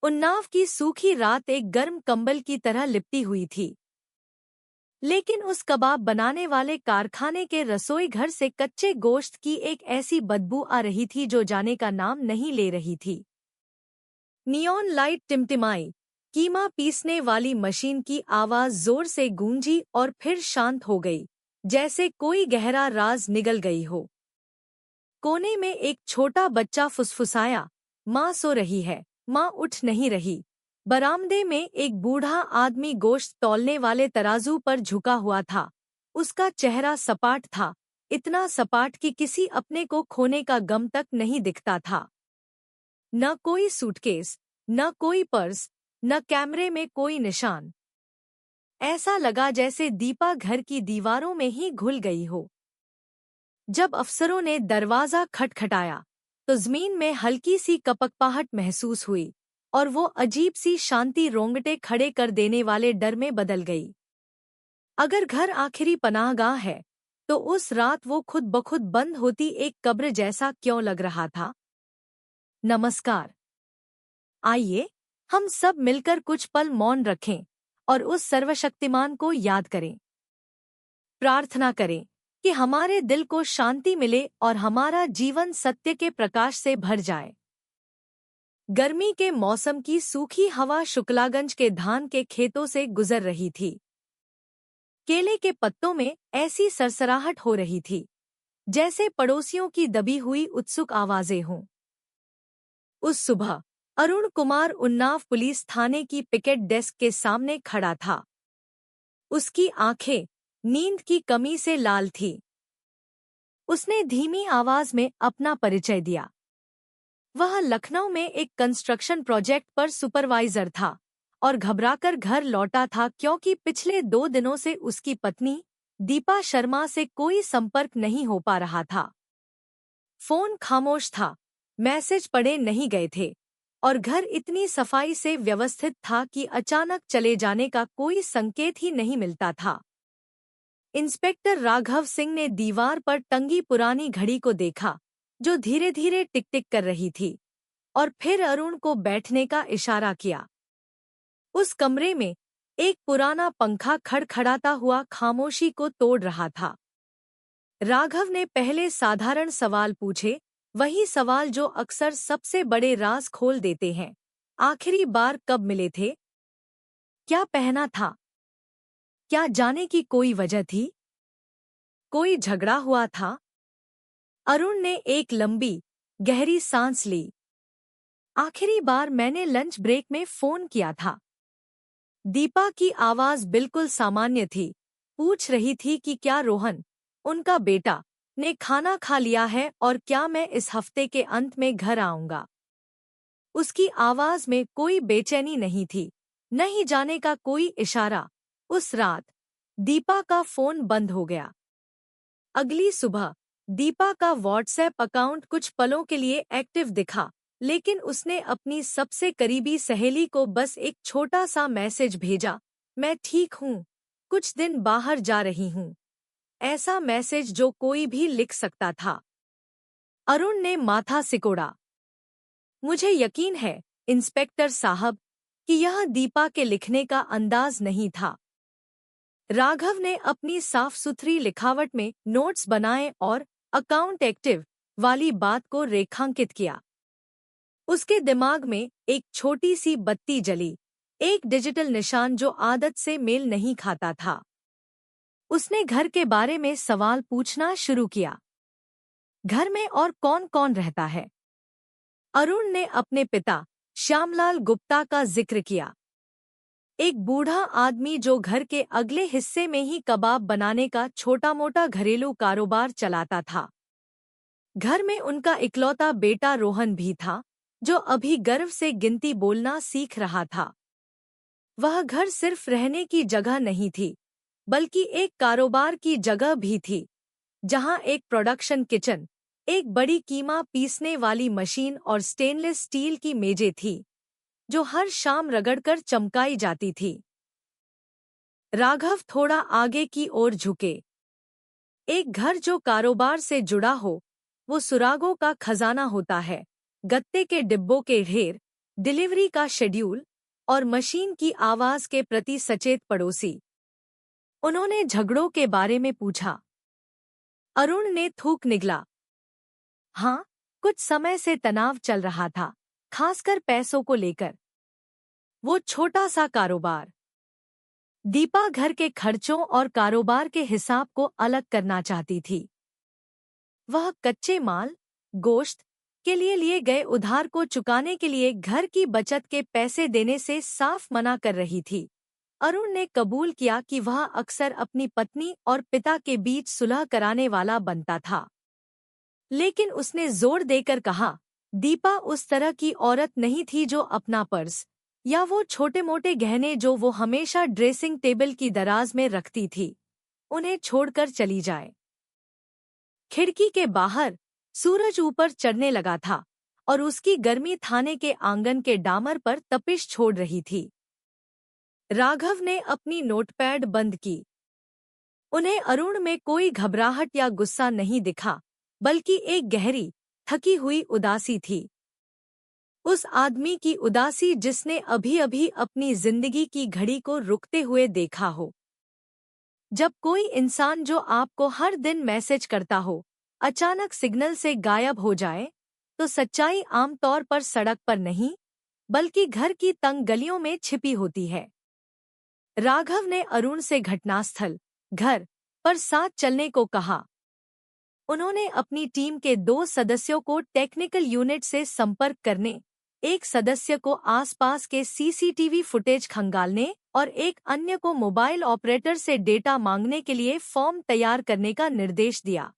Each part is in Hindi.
उन्नाव की सूखी रात एक गर्म कंबल की तरह लिपटी हुई थी, लेकिन उस कबाब बनाने वाले कारखाने के रसोई घर से कच्चे गोश्त की एक ऐसी बदबू आ रही थी जो जाने का नाम नहीं ले रही थी। नियॉन लाइट टिमटिमाई, कीमा पीसने वाली मशीन की आवाज जोर से गूंजी और फिर शांत हो गई, जैसे कोई गहरा राज निगल गई हो। कोने में एक छोटा बच्चा फुसफुसाया, माँ सो रही है, माँ उठ नहीं रही। बरामदे में एक बूढ़ा आदमी गोश्त तौलने वाले तराजू पर झुका हुआ था। उसका चेहरा सपाट था, इतना सपाट कि किसी अपने को खोने का गम तक नहीं दिखता था। न कोई सूटकेस, न कोई पर्स, न कैमरे में कोई निशान। ऐसा लगा जैसे दीपा घर की दीवारों में ही घुल गई हो। जब अफसरों ने दरवाजा खटखटाया, तो जमीन में हल्की सी कपकपाहट महसूस हुई और वो अजीब सी शांति रोंगटे खड़े कर देने वाले डर में बदल गई। अगर घर आखिरी पनाहगाह है, तो उस रात वो खुद ब खुद बंद होती एक कब्र जैसा क्यों लग रहा था? नमस्कार। आइए, हम सब मिलकर कुछ पल मौन रखें और उस सर्वशक्तिमान को याद करें। प्रार्थना करें कि हमारे दिल को शांति मिले और हमारा जीवन सत्य के प्रकाश से भर जाए। गर्मी के मौसम की सूखी हवा शुक्लागंज के धान के खेतों से गुजर रही थी। केले के पत्तों में ऐसी सरसराहट हो रही थी, जैसे पड़ोसियों की दबी हुई उत्सुक आवाजें हों। उस सुबह अरुण कुमार उन्नाव पुलिस थाने की पिकेट डेस्क के सामने खड़ा था। उसकी आंखें नींद की कमी से लाल थी। उसने धीमी आवाज में अपना परिचय दिया। वह लखनऊ में एक कंस्ट्रक्शन प्रोजेक्ट पर सुपरवाइजर था और घबराकर घर लौटा था क्योंकि पिछले 2 दिनों से उसकी पत्नी दीपा शर्मा से कोई संपर्क नहीं हो पा रहा था। फोन खामोश था, मैसेज पढ़े नहीं गए थे और घर इतनी सफाई से व्यवस्थित था कि अचानक चले जाने का कोई संकेत ही नहीं मिलता था। इंस्पेक्टर राघव सिंह ने दीवार पर टंगी पुरानी घड़ी को देखा, जो धीरे धीरे टिक टिक कर रही थी, और फिर अरुण को बैठने का इशारा किया। उस कमरे में एक पुराना पंखा खड़खड़ाता हुआ खामोशी को तोड़ रहा था। राघव ने पहले साधारण सवाल पूछे, वही सवाल जो अक्सर सबसे बड़े राज खोल देते हैं। आखिरी बार कब मिले थे? क्या पहना था? क्या जाने की कोई वजह थी? कोई झगड़ा हुआ था? अरुण ने एक लंबी, गहरी सांस ली। आखिरी बार मैंने लंच ब्रेक में फोन किया था। दीपा की आवाज बिल्कुल सामान्य थी, पूछ रही थी कि क्या रोहन, उनका बेटा, ने खाना खा लिया है और क्या मैं इस हफ्ते के अंत में घर आऊंगा। उसकी आवाज में कोई बेचैनी नहीं थी, न ही जाने का कोई इशारा। उस रात दीपा का फोन बंद हो गया। अगली सुबह दीपा का व्हाट्सएप अकाउंट कुछ पलों के लिए एक्टिव दिखा, लेकिन उसने अपनी सबसे करीबी सहेली को बस एक छोटा सा मैसेज भेजा, मैं ठीक हूँ, कुछ दिन बाहर जा रही हूँ। ऐसा मैसेज जो कोई भी लिख सकता था। अरुण ने माथा सिकोड़ा। मुझे यकीन है, इंस्पेक्टर साहब, कि यह दीपा के लिखने का अंदाज नहीं था। राघव ने अपनी साफ सुथरी लिखावट में नोट्स बनाए और अकाउंट एक्टिव वाली बात को रेखांकित किया। उसके दिमाग में एक छोटी सी बत्ती जली, एक डिजिटल निशान जो आदत से मेल नहीं खाता था। उसने घर के बारे में सवाल पूछना शुरू किया। घर में और कौन कौन रहता है? अरुण ने अपने पिता श्यामलाल गुप्ता का जिक्र किया, एक बूढ़ा आदमी जो घर के अगले हिस्से में ही कबाब बनाने का छोटा-मोटा घरेलू कारोबार चलाता था। घर में उनका इकलौता बेटा रोहन भी था, जो अभी गर्व से गिनती बोलना सीख रहा था। वह घर सिर्फ रहने की जगह नहीं थी, बल्कि एक कारोबार की जगह भी थी, जहां एक प्रोडक्शन किचन, एक बड़ी कीमा पीसने वाली मशीन और स्टेनलेस स्टील की मेजें थी, जो हर शाम रगड़कर चमकाई जाती थी। राघव थोड़ा आगे की ओर झुके। एक घर जो कारोबार से जुड़ा हो, वो सुरागों का खजाना होता है, गत्ते के डिब्बों के ढेर, डिलीवरी का शेड्यूल और मशीन की आवाज के प्रति सचेत पड़ोसी। उन्होंने झगड़ों के बारे में पूछा। अरुण ने थूक निगला। हाँ, कुछ समय से तनाव चल रहा था, खासकर पैसों को लेकर। वो छोटा सा कारोबार। दीपा घर के खर्चों और कारोबार के हिसाब को अलग करना चाहती थी। वह कच्चे माल, गोश्त के लिए गए उधार को चुकाने के लिए घर की बचत के पैसे देने से साफ मना कर रही थी। अरुण ने कबूल किया कि वह अक्सर अपनी पत्नी और पिता के बीच सुलह कराने वाला बनता था, लेकिन उसने जोर देकर कहा, दीपा उस तरह की औरत नहीं थी जो अपना पर्स या वो छोटे-मोटे गहने जो वो हमेशा ड्रेसिंग टेबल की दराज में रखती थी, उन्हें छोड़कर चली जाए। खिड़की के बाहर सूरज ऊपर चढ़ने लगा था और उसकी गर्मी थाने के आंगन के डामर पर तपिश छोड़ रही थी। राघव ने अपनी नोटपैड बंद की। उन्हें अरुण में कोई घबराहट या गुस्सा नहीं दिखा, बल्कि एक गहरी, थकी हुई उदासी थी। उस आदमी की उदासी जिसने अभी-अभी अपनी जिंदगी की घड़ी को रुकते हुए देखा हो। जब कोई इंसान जो आपको हर दिन मैसेज करता हो, अचानक सिग्नल से गायब हो जाए, तो सच्चाई आमतौर पर सड़क पर नहीं, बल्कि घर की तंग गलियों में छिपी होती है। राघव ने अरुण से घटनास्थल, घर पर साथ चलने को कहा। उन्होंने अपनी टीम के 2 सदस्यों को टेक्निकल यूनिट से संपर्क करने, एक सदस्य को आसपास के सीसीटीवी फुटेज खंगालने और एक अन्य को मोबाइल ऑपरेटर से डेटा मांगने के लिए फॉर्म तैयार करने का निर्देश दिया।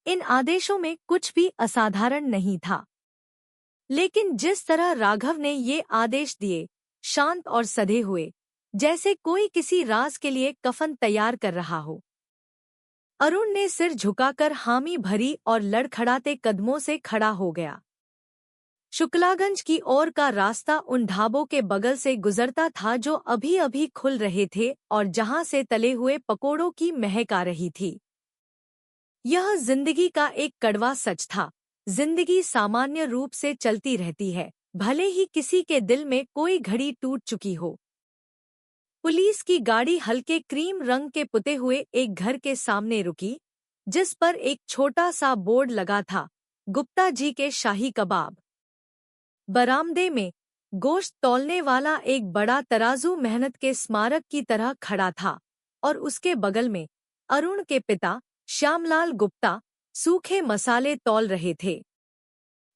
इन आदेशों में कुछ भी असाधारण नहीं था, लेकिन जिस तरह राघव ने ये आदेश दिए, शांत और सधे हुए, जैसे कोई किसी राज के लिए कफन तैयार कर रहा हो। अरुण ने सिर झुकाकर हामी भरी और लड़खड़ाते कदमों से खड़ा हो गया। शुक्लागंज की ओर का रास्ता उन ढाबों के बगल से गुजरता था जो अभी-अभी खुल रहे थे और जहां से तले हुए पकोड़ों की महक आ रही थी। यह जिंदगी का एक कड़वा सच था। जिंदगी सामान्य रूप से चलती रहती है, भले ही किसी के दिल में कोई घड़ी टूट चुकी हो। पुलिस की गाड़ी हल्के क्रीम रंग के पुते हुए एक घर के सामने रुकी, जिस पर एक छोटा सा बोर्ड लगा था, गुप्ता जी के शाही कबाब। बरामदे में गोश्त तौलने वाला एक बड़ा तराजू मेहनत के स्मारक की तरह खड़ा था और उसके बगल में अरुण के पिता श्यामलाल गुप्ता सूखे मसाले तौल रहे थे।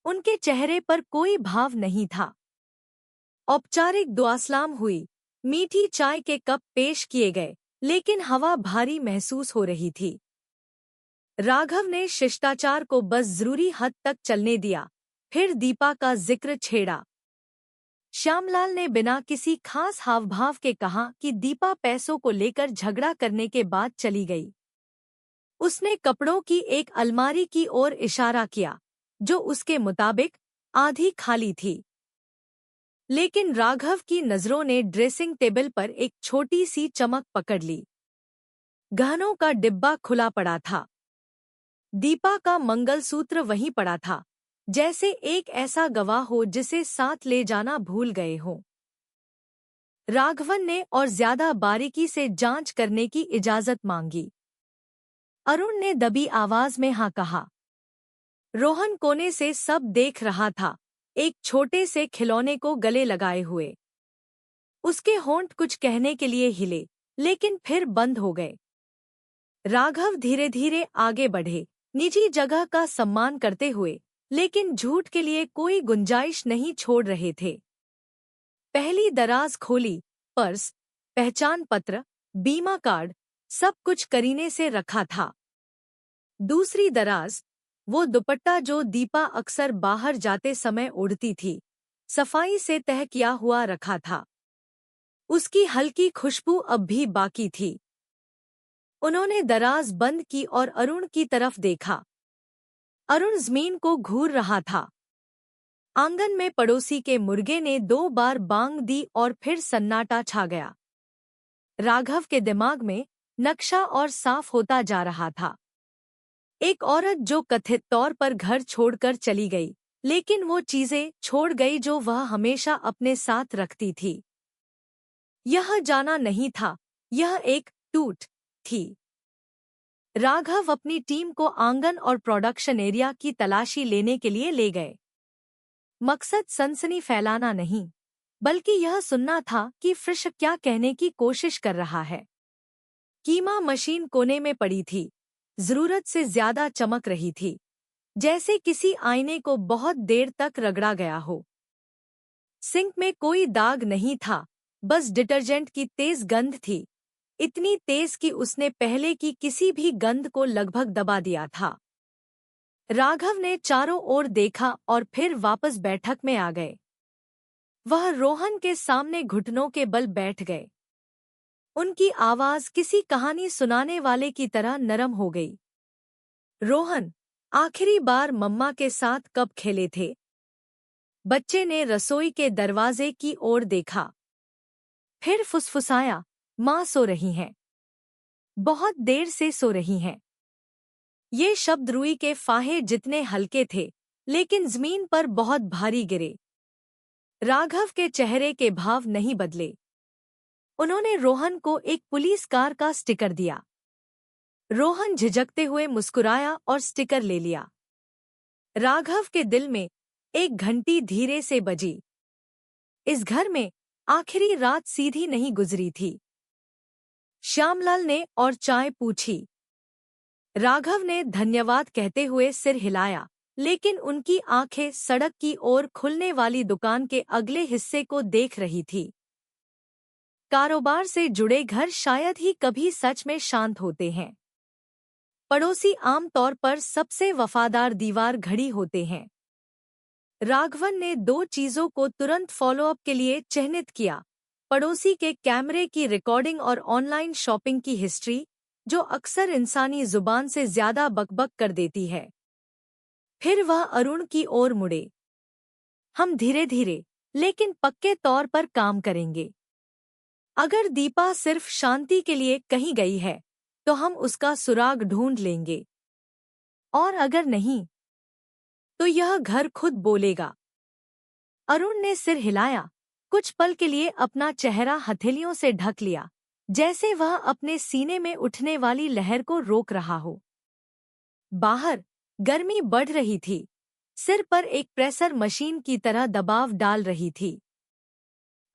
उनके चेहरे पर कोई भाव नहीं था। औपचारिक दुआसलाम हुई, मीठी चाय के कप पेश किए गए, लेकिन हवा भारी महसूस हो रही थी। राघव ने शिष्टाचार को बस जरूरी हद तक चलने दिया, फिर दीपा का जिक्र छेड़ा। श्यामलाल ने बिना किसी खास हावभाव के कहा कि दीपा पैसों को लेकर झगड़ा करने के बाद चली गई। उसने कपड़ों की एक अलमारी की ओर इशारा किया, जो उसके मुताबिक आधी खाली थी। लेकिन राघव की नजरों ने ड्रेसिंग टेबल पर एक छोटी सी चमक पकड़ ली। गहनों का डिब्बा खुला पड़ा था। दीपा का मंगलसूत्र वहीं पड़ा था, जैसे एक ऐसा गवाह हो जिसे साथ ले जाना भूल गए हों। राघवन ने और ज्यादा बारीकी से जांच करने की इजाजत मांगी। अरुण ने दबी आवाज में हाँ कहा। रोहन कोने से सब देख रहा था, एक छोटे से खिलौने को गले लगाए हुए। उसके होंठ कुछ कहने के लिए हिले, लेकिन फिर बंद हो गए। राघव धीरे धीरे आगे बढ़े, निजी जगह का सम्मान करते हुए, लेकिन झूठ के लिए कोई गुंजाइश नहीं छोड़ रहे थे। पहली दराज खोली, पर्स, पहचान पत्र, बीमा कार्ड, सब कुछ करीने से रखा था। दूसरी दराज, वो दुपट्टा जो दीपा अक्सर बाहर जाते समय ओढ़ती थी, सफाई से तह किया हुआ रखा था। उसकी हल्की खुशबू अब भी बाकी थी। उन्होंने दराज बंद की और अरुण की तरफ देखा। अरुण जमीन को घूर रहा था। आंगन में पड़ोसी के मुर्गे ने 2 बार बांग दी और फिर सन्नाटा छा गया। राघव के दिमाग में नक्शा और साफ होता जा रहा था। एक औरत जो कथित तौर पर घर छोड़कर चली गई, लेकिन वो चीजें छोड़ गई जो वह हमेशा अपने साथ रखती थी। यह जाना नहीं था, यह एक टूट थी। राघव अपनी टीम को आंगन और प्रोडक्शन एरिया की तलाशी लेने के लिए ले गए। मकसद सनसनी फैलाना नहीं, बल्कि यह सुनना था कि फिश क्या कहने की कोशिश कर रहा है। कीमा मशीन कोने में पड़ी थी, जरूरत से ज्यादा चमक रही थी, जैसे किसी आईने को बहुत देर तक रगड़ा गया हो। सिंक में कोई दाग नहीं था, बस डिटर्जेंट की तेज गंध थी, इतनी तेज कि उसने पहले की किसी भी गंध को लगभग दबा दिया था। राघव ने चारों ओर देखा और फिर वापस बैठक में आ गए। वह रोहन के सामने घुटनों के बल बैठ गए। उनकी आवाज किसी कहानी सुनाने वाले की तरह नरम हो गई। रोहन, आखिरी बार मम्मा के साथ कब खेले थे? बच्चे ने रसोई के दरवाजे की ओर देखा। फिर फुसफुसाया, माँ सो रही हैं। बहुत देर से सो रही हैं। ये शब्द रुई के फाहे जितने हल्के थे, लेकिन जमीन पर बहुत भारी गिरे। राघव के चेहरे के भाव नहीं बदले। उन्होंने रोहन को एक पुलिस कार का स्टिकर दिया। रोहन झिझकते हुए मुस्कुराया और स्टिकर ले लिया। राघव के दिल में एक घंटी धीरे से बजी। इस घर में आखिरी रात सीधी नहीं गुजरी थी। श्यामलाल ने और चाय पूछी। राघव ने धन्यवाद कहते हुए सिर हिलाया, लेकिन उनकी आंखें सड़क की ओर खुलने वाली दुकान के अगले हिस्से को देख रही थी। कारोबार से जुड़े घर शायद ही कभी सच में शांत होते हैं। पड़ोसी आमतौर पर सबसे वफादार दीवार घड़ी होते हैं। राघवन ने दो चीजों को तुरंत फॉलोअप के लिए चिह्नित किया: पड़ोसी के कैमरे की रिकॉर्डिंग और ऑनलाइन शॉपिंग की हिस्ट्री, जो अक्सर इंसानी जुबान से ज्यादा बकबक कर देती है। फिर वह अरुण की ओर मुड़े। हम धीरे धीरे लेकिन पक्के तौर पर काम करेंगे। अगर दीपा सिर्फ शांति के लिए कहीं गई है, तो हम उसका सुराग ढूंढ लेंगे। और अगर नहीं, तो यह घर खुद बोलेगा। अरुण ने सिर हिलाया, कुछ पल के लिए अपना चेहरा हथेलियों से ढक लिया, जैसे वह अपने सीने में उठने वाली लहर को रोक रहा हो। बाहर गर्मी बढ़ रही थी, सिर पर एक प्रेशर मशीन की तरह दबाव डाल रही थी।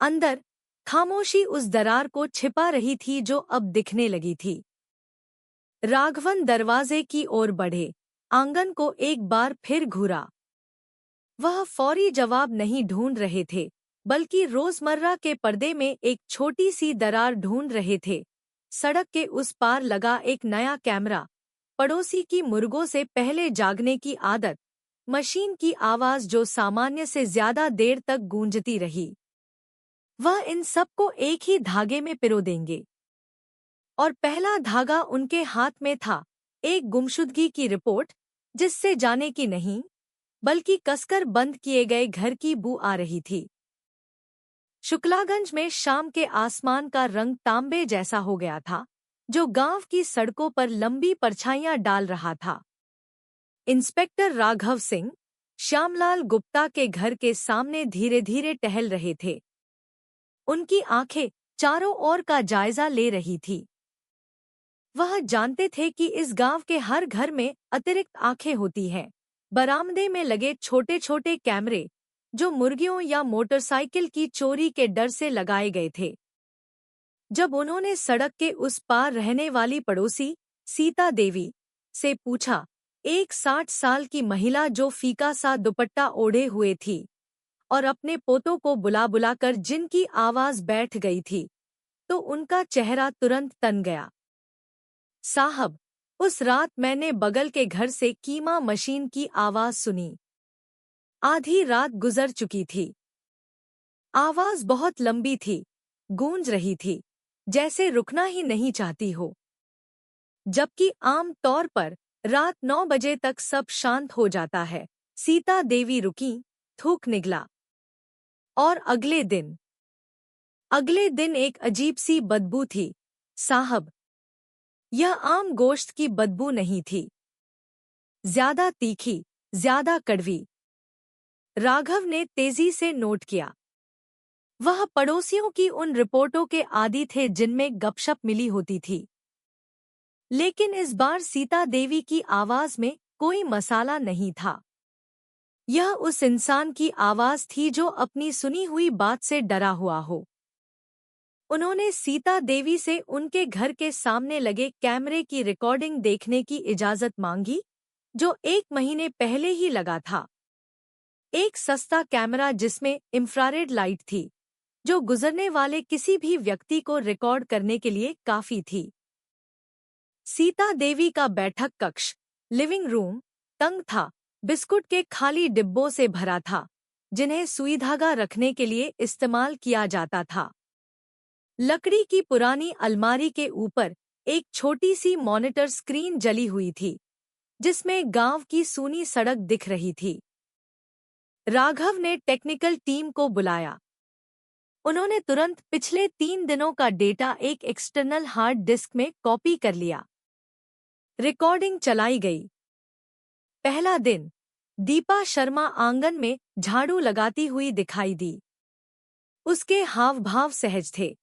अंदर खामोशी उस दरार को छिपा रही थी जो अब दिखने लगी थी। राघवन दरवाजे की ओर बढ़े, आंगन को एक बार फिर घूरा। वह फौरी जवाब नहीं ढूंढ रहे थे, बल्कि रोजमर्रा के पर्दे में एक छोटी सी दरार ढूंढ रहे थे। सड़क के उस पार लगा एक नया कैमरा, पड़ोसी की मुर्गों से पहले जागने की आदत, मशीन की आवाज जो सामान्य से ज्यादा देर तक गूंजती रही। वह इन सबको एक ही धागे में पिरो देंगे। और पहला धागा उनके हाथ में था, एक गुमशुदगी की रिपोर्ट, जिससे जाने की नहीं, बल्कि कसकर बंद किए गए घर की बू आ रही थी। शुक्लागंज में शाम के आसमान का रंग तांबे जैसा हो गया था, जो गांव की सड़कों पर लंबी परछाइयां डाल रहा था। इंस्पेक्टर राघव सिंह श्यामलाल गुप्ता के घर के सामने धीरे धीरे टहल रहे थे। उनकी आंखें चारों ओर का जायजा ले रही थी। वह जानते थे कि इस गांव के हर घर में अतिरिक्त आंखें होती हैं। बरामदे में लगे छोटे छोटे कैमरे, जो मुर्गियों या मोटरसाइकिल की चोरी के डर से लगाए गए थे। जब उन्होंने सड़क के उस पार रहने वाली पड़ोसी सीता देवी से पूछा, एक 60 साल की महिला जो फीका सा दुपट्टा ओढ़े हुए थी और अपने पोतों को बुला बुलाकर जिनकी आवाज बैठ गई थी, तो उनका चेहरा तुरंत तन गया। साहब, उस रात मैंने बगल के घर से कीमा मशीन की आवाज सुनी। आधी रात गुजर चुकी थी। आवाज बहुत लंबी थी, गूंज रही थी, जैसे रुकना ही नहीं चाहती हो। जबकि आम तौर पर रात 9 बजे तक सब शांत हो जाता है। सीता देवी रुकी, थूक निगला। और अगले दिन एक अजीब सी बदबू थी। साहब, यह आम गोश्त की बदबू नहीं थी। ज्यादा तीखी, ज्यादा कड़वी। राघव ने तेजी से नोट किया। वह पड़ोसियों की उन रिपोर्टों के आदी थे जिनमें गपशप मिली होती थी, लेकिन इस बार सीता देवी की आवाज में कोई मसाला नहीं था। यह उस इंसान की आवाज थी जो अपनी सुनी हुई बात से डरा हुआ हो। उन्होंने सीता देवी से उनके घर के सामने लगे कैमरे की रिकॉर्डिंग देखने की इजाजत मांगी, जो 1 महीने पहले ही लगा था। एक सस्ता कैमरा जिसमें इंफ्रारेड लाइट थी, जो गुजरने वाले किसी भी व्यक्ति को रिकॉर्ड करने के लिए काफी थी। सीता देवी का बैठक कक्ष, लिविंग रूम, तंग था, बिस्कुट के खाली डिब्बों से भरा था, जिन्हें सुई धागा रखने के लिए इस्तेमाल किया जाता था। लकड़ी की पुरानी अलमारी के ऊपर एक छोटी सी मॉनिटर स्क्रीन जली हुई थी, जिसमें गांव की सूनी सड़क दिख रही थी। राघव ने टेक्निकल टीम को बुलाया। उन्होंने तुरंत पिछले 3 दिनों का डेटा एक एक्सटर्नल हार्ड डिस्क में कॉपी कर लिया। रिकॉर्डिंग चलाई गई। पहला दिन, दीपा शर्मा आंगन में झाड़ू लगाती हुई दिखाई दी। उसके हाव भाव सहज थे।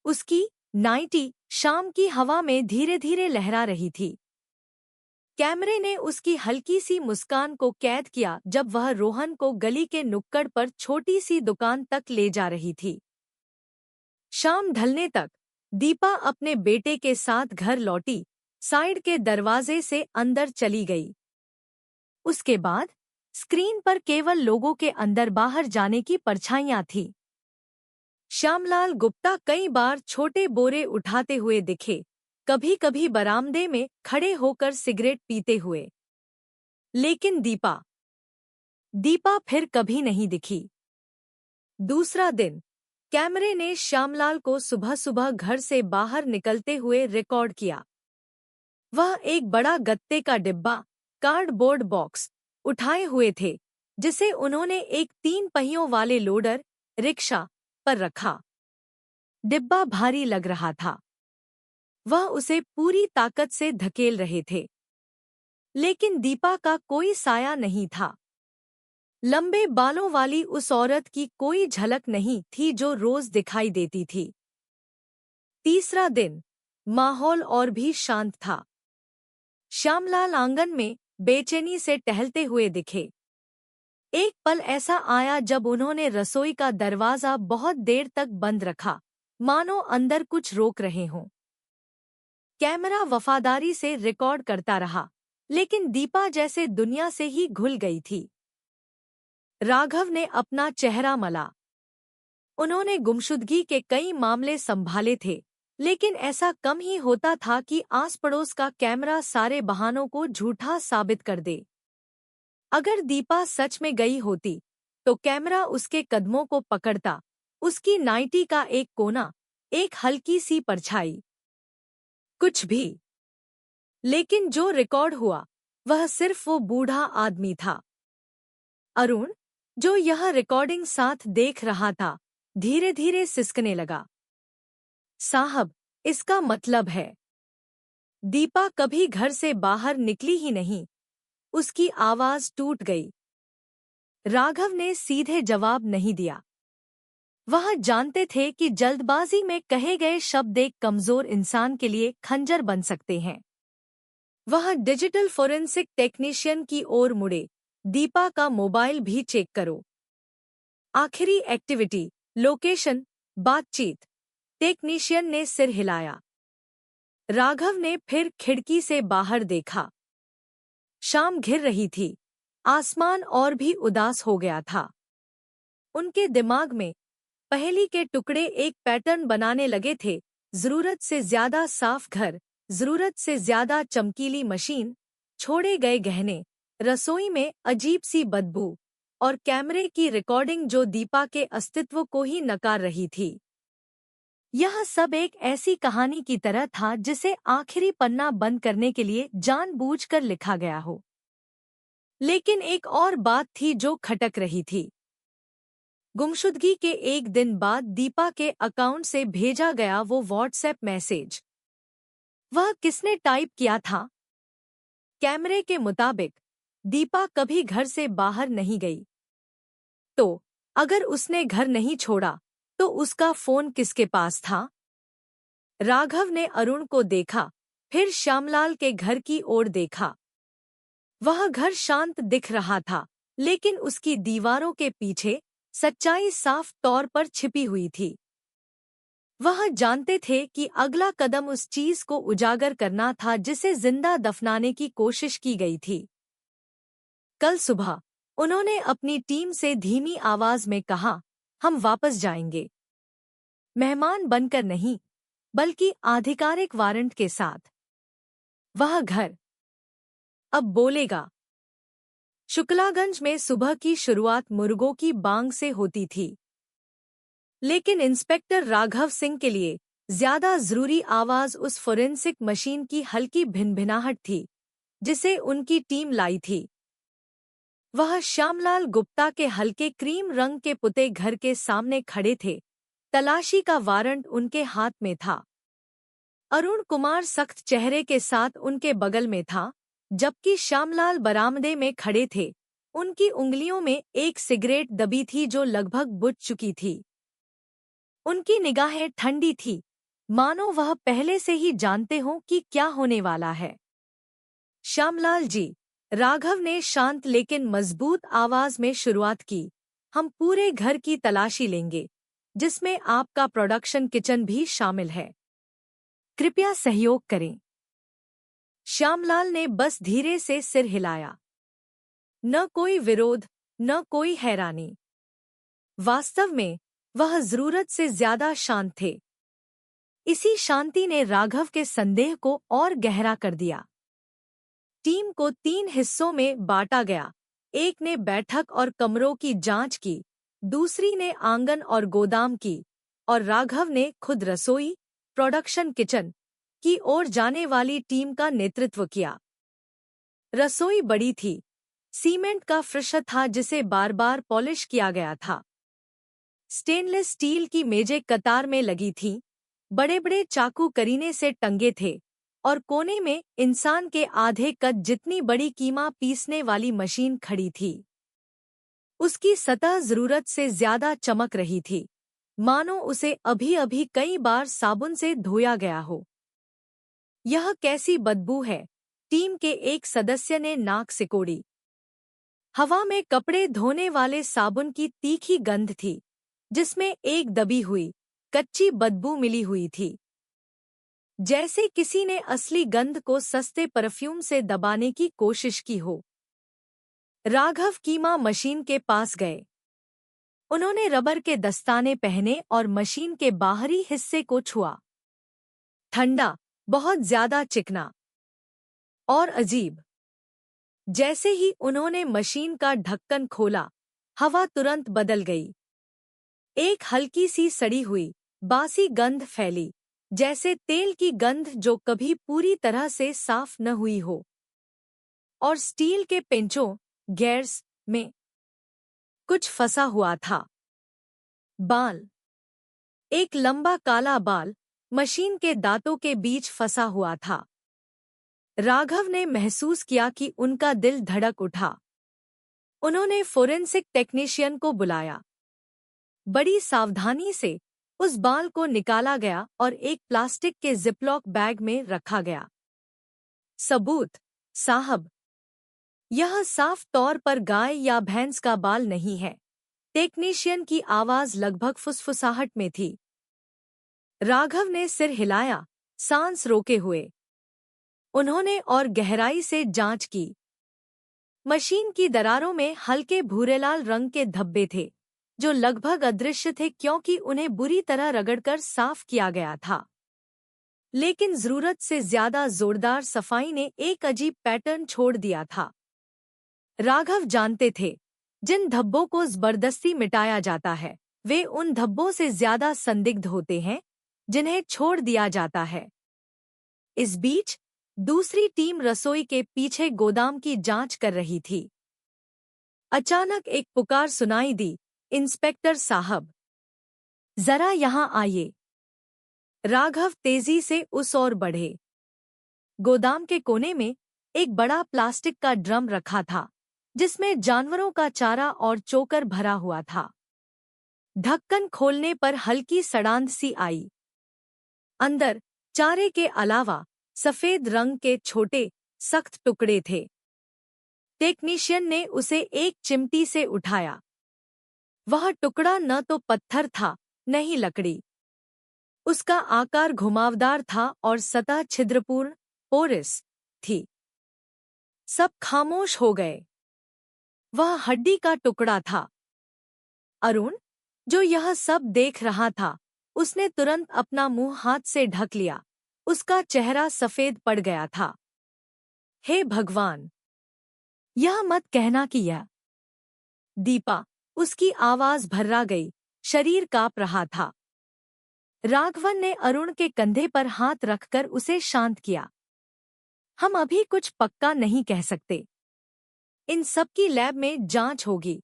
उसकी नाइटी शाम की हवा में धीरे धीरे लहरा रही थी। कैमरे ने उसकी हल्की सी मुस्कान को कैद किया जब वह रोहन को गली के नुक्कड़ पर छोटी सी दुकान तक ले जा रही थी। शाम ढलने तक दीपा अपने बेटे के साथ घर लौटी, साइड के दरवाजे से अंदर चली गई। उसके बाद स्क्रीन पर केवल लोगों के अंदर बाहर जाने की परछाइयां थीं। श्यामलाल गुप्ता कई बार छोटे बोरे उठाते हुए दिखे, कभी कभी बरामदे में खड़े होकर सिगरेट पीते हुए। लेकिन दीपा फिर कभी नहीं दिखी। दूसरा दिन, कैमरे ने श्यामलाल को सुबह सुबह घर से बाहर निकलते हुए रिकॉर्ड किया। वह एक बड़ा गत्ते का डिब्बा, कार्डबोर्ड बॉक्स, उठाए हुए थे, जिसे उन्होंने एक 3 पहियों वाले लोडर, रिक्शा, पर रखा। डिब्बा भारी लग रहा था। वह उसे पूरी ताकत से धकेल रहे थे। लेकिन दीपा का कोई साया नहीं था। लंबे बालों वाली उस औरत की कोई झलक नहीं थी जो रोज दिखाई देती थी। तीसरा दिन, माहौल और भी शांत था। श्यामलाल आंगन में बेचैनी से टहलते हुए दिखे। एक पल ऐसा आया जब उन्होंने रसोई का दरवाजा बहुत देर तक बंद रखा, मानो अंदर कुछ रोक रहे हों। कैमरा वफादारी से रिकॉर्ड करता रहा, लेकिन दीपा जैसे दुनिया से ही घुल गई थी। राघव ने अपना चेहरा मला। उन्होंने गुमशुदगी के कई मामले संभाले थे, लेकिन ऐसा कम ही होता था कि आस पड़ोस का कैमरा सारे बहानों को झूठा साबित कर दे। अगर दीपा सच में गई होती, तो कैमरा उसके कदमों को पकड़ता, उसकी नाइटी का एक कोना, एक हल्की सी परछाई, कुछ भी। लेकिन जो रिकॉर्ड हुआ, वह सिर्फ वो बूढ़ा आदमी था। अरुण, जो यह रिकॉर्डिंग साथ देख रहा था, धीरे धीरे सिसकने लगा। साहब, इसका मतलब है दीपा कभी घर से बाहर निकली ही नहीं। उसकी आवाज टूट गई। राघव ने सीधे जवाब नहीं दिया। वह जानते थे कि जल्दबाजी में कहे गए शब्द एक कमजोर इंसान के लिए खंजर बन सकते हैं। वह डिजिटल फोरेंसिक टेक्नीशियन की ओर मुड़े। दीपा का मोबाइल भी चेक करो। आखिरी एक्टिविटी, लोकेशन, बातचीत। टेक्नीशियन ने सिर हिलाया। राघव ने फिर खिड़की से बाहर देखा। शाम घिर रही थी। आसमान और भी उदास हो गया था। उनके दिमाग में पहेली के टुकड़े एक पैटर्न बनाने लगे थे। जरूरत से ज्यादा साफ घर, जरूरत से ज्यादा चमकीली मशीन, छोड़े गए गहने, रसोई में अजीब सी बदबू, और कैमरे की रिकॉर्डिंग जो दीपा के अस्तित्व को ही नकार रही थी। यह सब एक ऐसी कहानी की तरह था जिसे आखिरी पन्ना बंद करने के लिए जानबूझकर लिखा गया हो। लेकिन एक और बात थी जो खटक रही थी। गुमशुदगी के एक दिन बाद दीपा के अकाउंट से भेजा गया वो व्हाट्सएप मैसेज। वह किसने टाइप किया था? कैमरे के मुताबिक दीपा कभी घर से बाहर नहीं गई। तो अगर उसने घर नहीं छोड़ा तो उसका फोन किसके पास था? राघव ने अरुण को देखा, फिर श्यामलाल के घर की ओर देखा। वह घर शांत दिख रहा था, लेकिन उसकी दीवारों के पीछे सच्चाई साफ तौर पर छिपी हुई थी। वह जानते थे कि अगला कदम उस चीज को उजागर करना था जिसे जिंदा दफनाने की कोशिश की गई थी। कल सुबह उन्होंने अपनी टीम से धीमी आवाज में कहा, हम वापस जाएंगे। मेहमान बनकर नहीं, बल्कि आधिकारिक वारंट के साथ। वह घर अब बोलेगा। शुक्लागंज में सुबह की शुरुआत मुर्गों की बांग से होती थी, लेकिन इंस्पेक्टर राघव सिंह के लिए ज्यादा जरूरी आवाज उस फोरेंसिक मशीन की हल्की भिनभिनाहट थी, जिसे उनकी टीम लाई थी। वह श्यामलाल गुप्ता के हल्के क्रीम रंग के पुते घर के सामने खड़े थे। तलाशी का वारंट उनके हाथ में था। अरुण कुमार सख्त चेहरे के साथ उनके बगल में था, जबकि श्यामलाल बरामदे में खड़े थे। उनकी उंगलियों में एक सिगरेट दबी थी जो लगभग बुझ चुकी थी। उनकी निगाहें ठंडी थी, मानो वह पहले से ही जानते हों कि क्या होने वाला है। श्यामलाल जी, राघव ने शांत लेकिन मजबूत आवाज में शुरुआत की, हम पूरे घर की तलाशी लेंगे, जिसमें आपका प्रोडक्शन किचन भी शामिल है। कृपया सहयोग करें। श्यामलाल ने बस धीरे से सिर हिलाया। न कोई विरोध, न कोई हैरानी। वास्तव में वह जरूरत से ज्यादा शांत थे। इसी शांति ने राघव के संदेह को और गहरा कर दिया। टीम को 3 हिस्सों में बांटा गया। एक ने बैठक और कमरों की जांच की, दूसरी ने आंगन और गोदाम की, और राघव ने खुद रसोई, प्रोडक्शन किचन की ओर जाने वाली टीम का नेतृत्व किया। रसोई बड़ी थी, सीमेंट का फर्श था जिसे बार बार पॉलिश किया गया था। स्टेनलेस स्टील की मेजें कतार में लगी थीं, बड़े बड़े चाकू करीने से टंगे थे, और कोने में इंसान के आधे कद जितनी बड़ी कीमा पीसने वाली मशीन खड़ी थी। उसकी सतह जरूरत से ज्यादा चमक रही थी, मानो उसे अभी अभी कई बार साबुन से धोया गया हो। यह कैसी बदबू है? टीम के एक सदस्य ने नाक सिकोड़ी। हवा में कपड़े धोने वाले साबुन की तीखी गंध थी, जिसमें एक दबी हुई, कच्ची बदबू मिली हुई थी, जैसे किसी ने असली गंध को सस्ते परफ्यूम से दबाने की कोशिश की हो। राघव कीमा मशीन के पास गए। उन्होंने रबर के दस्ताने पहने और मशीन के बाहरी हिस्से को छुआ। ठंडा, बहुत ज्यादा चिकना और अजीब। जैसे ही उन्होंने मशीन का ढक्कन खोला, हवा तुरंत बदल गई। एक हल्की सी सड़ी हुई, बासी गंध फैली, जैसे तेल की गंध जो कभी पूरी तरह से साफ न हुई हो। और स्टील के पेंचों, गेयर्स में कुछ फंसा हुआ था। बाल। एक लंबा काला बाल मशीन के दांतों के बीच फंसा हुआ था। राघव ने महसूस किया कि उनका दिल धड़क उठा। उन्होंने फोरेंसिक टेक्नीशियन को बुलाया। बड़ी सावधानी से उस बाल को निकाला गया और एक प्लास्टिक के जिपलॉक बैग में रखा गया। सबूत, साहब, यह साफ तौर पर गाय या भैंस का बाल नहीं है। टेक्नीशियन की आवाज लगभग फुसफुसाहट में थी। राघव ने सिर हिलाया, सांस रोके हुए। उन्होंने और गहराई से जांच की। मशीन की दरारों में हल्के भूरेलाल रंग के धब्बे थे, जो लगभग अदृश्य थे क्योंकि उन्हें बुरी तरह रगड़कर साफ किया गया था। लेकिन जरूरत से ज्यादा जोरदार सफाई ने एक अजीब पैटर्न छोड़ दिया था। राघव जानते थे, जिन धब्बों को जबरदस्ती मिटाया जाता है, वे उन धब्बों से ज्यादा संदिग्ध होते हैं जिन्हें छोड़ दिया जाता है। इस बीच दूसरी टीम रसोई के पीछे गोदाम की जांच कर रही थी। अचानक एक पुकार सुनाई दी, इंस्पेक्टर साहब, जरा यहाँ आइए। राघव तेजी से उस ओर बढ़े। गोदाम के कोने में एक बड़ा प्लास्टिक का ड्रम रखा था, जिसमें जानवरों का चारा और चोकर भरा हुआ था। ढक्कन खोलने पर हल्की सड़ांध सी आई। अंदर चारे के अलावा सफेद रंग के छोटे सख्त टुकड़े थे। टेक्नीशियन ने उसे एक चिमटी से उठाया। वह टुकड़ा न तो पत्थर था न ही लकड़ी। उसका आकार घुमावदार था और सतह छिद्रपूर्ण पोरस थी। सब खामोश हो गए। वह हड्डी का टुकड़ा था। अरुण, जो यह सब देख रहा था, उसने तुरंत अपना मुंह हाथ से ढक लिया। उसका चेहरा सफेद पड़ गया था। हे भगवान! यह मत कहना कि यह। दीपा, उसकी आवाज भर्रा गई, शरीर कांप रहा था। राघवन ने अरुण के कंधे पर हाथ रखकर उसे शांत किया। हम अभी कुछ पक्का नहीं कह सकते। इन सब की लैब में जांच होगी,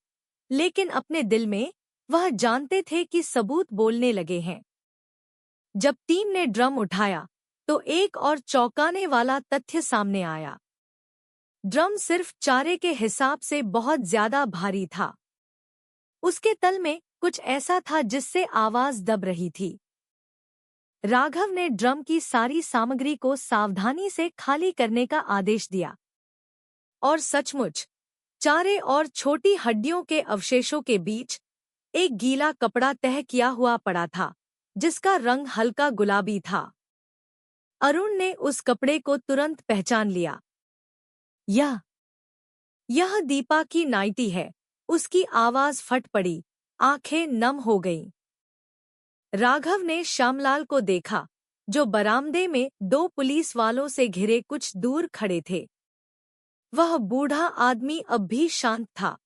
लेकिन अपने दिल में वह जानते थे कि सबूत बोलने लगे हैं। जब टीम ने ड्रम उठाया तो एक और चौंकाने वाला तथ्य सामने आया। ड्रम सिर्फ चारे के हिसाब से बहुत ज्यादा भारी था। उसके तल में कुछ ऐसा था जिससे आवाज दब रही थी। राघव ने ड्रम की सारी सामग्री को सावधानी से खाली करने का आदेश दिया। और सचमुच, चारे और छोटी हड्डियों के अवशेषों के बीच एक गीला कपड़ा तह किया हुआ पड़ा था, जिसका रंग हल्का गुलाबी था। अरुण ने उस कपड़े को तुरंत पहचान लिया। यह दीपा की नाइटी है। उसकी आवाज फट पड़ी, आंखें नम हो गईं। राघव ने श्यामलाल को देखा, जो बरामदे में 2 पुलिस वालों से घिरे कुछ दूर खड़े थे। वह बूढ़ा आदमी अब भी शांत था।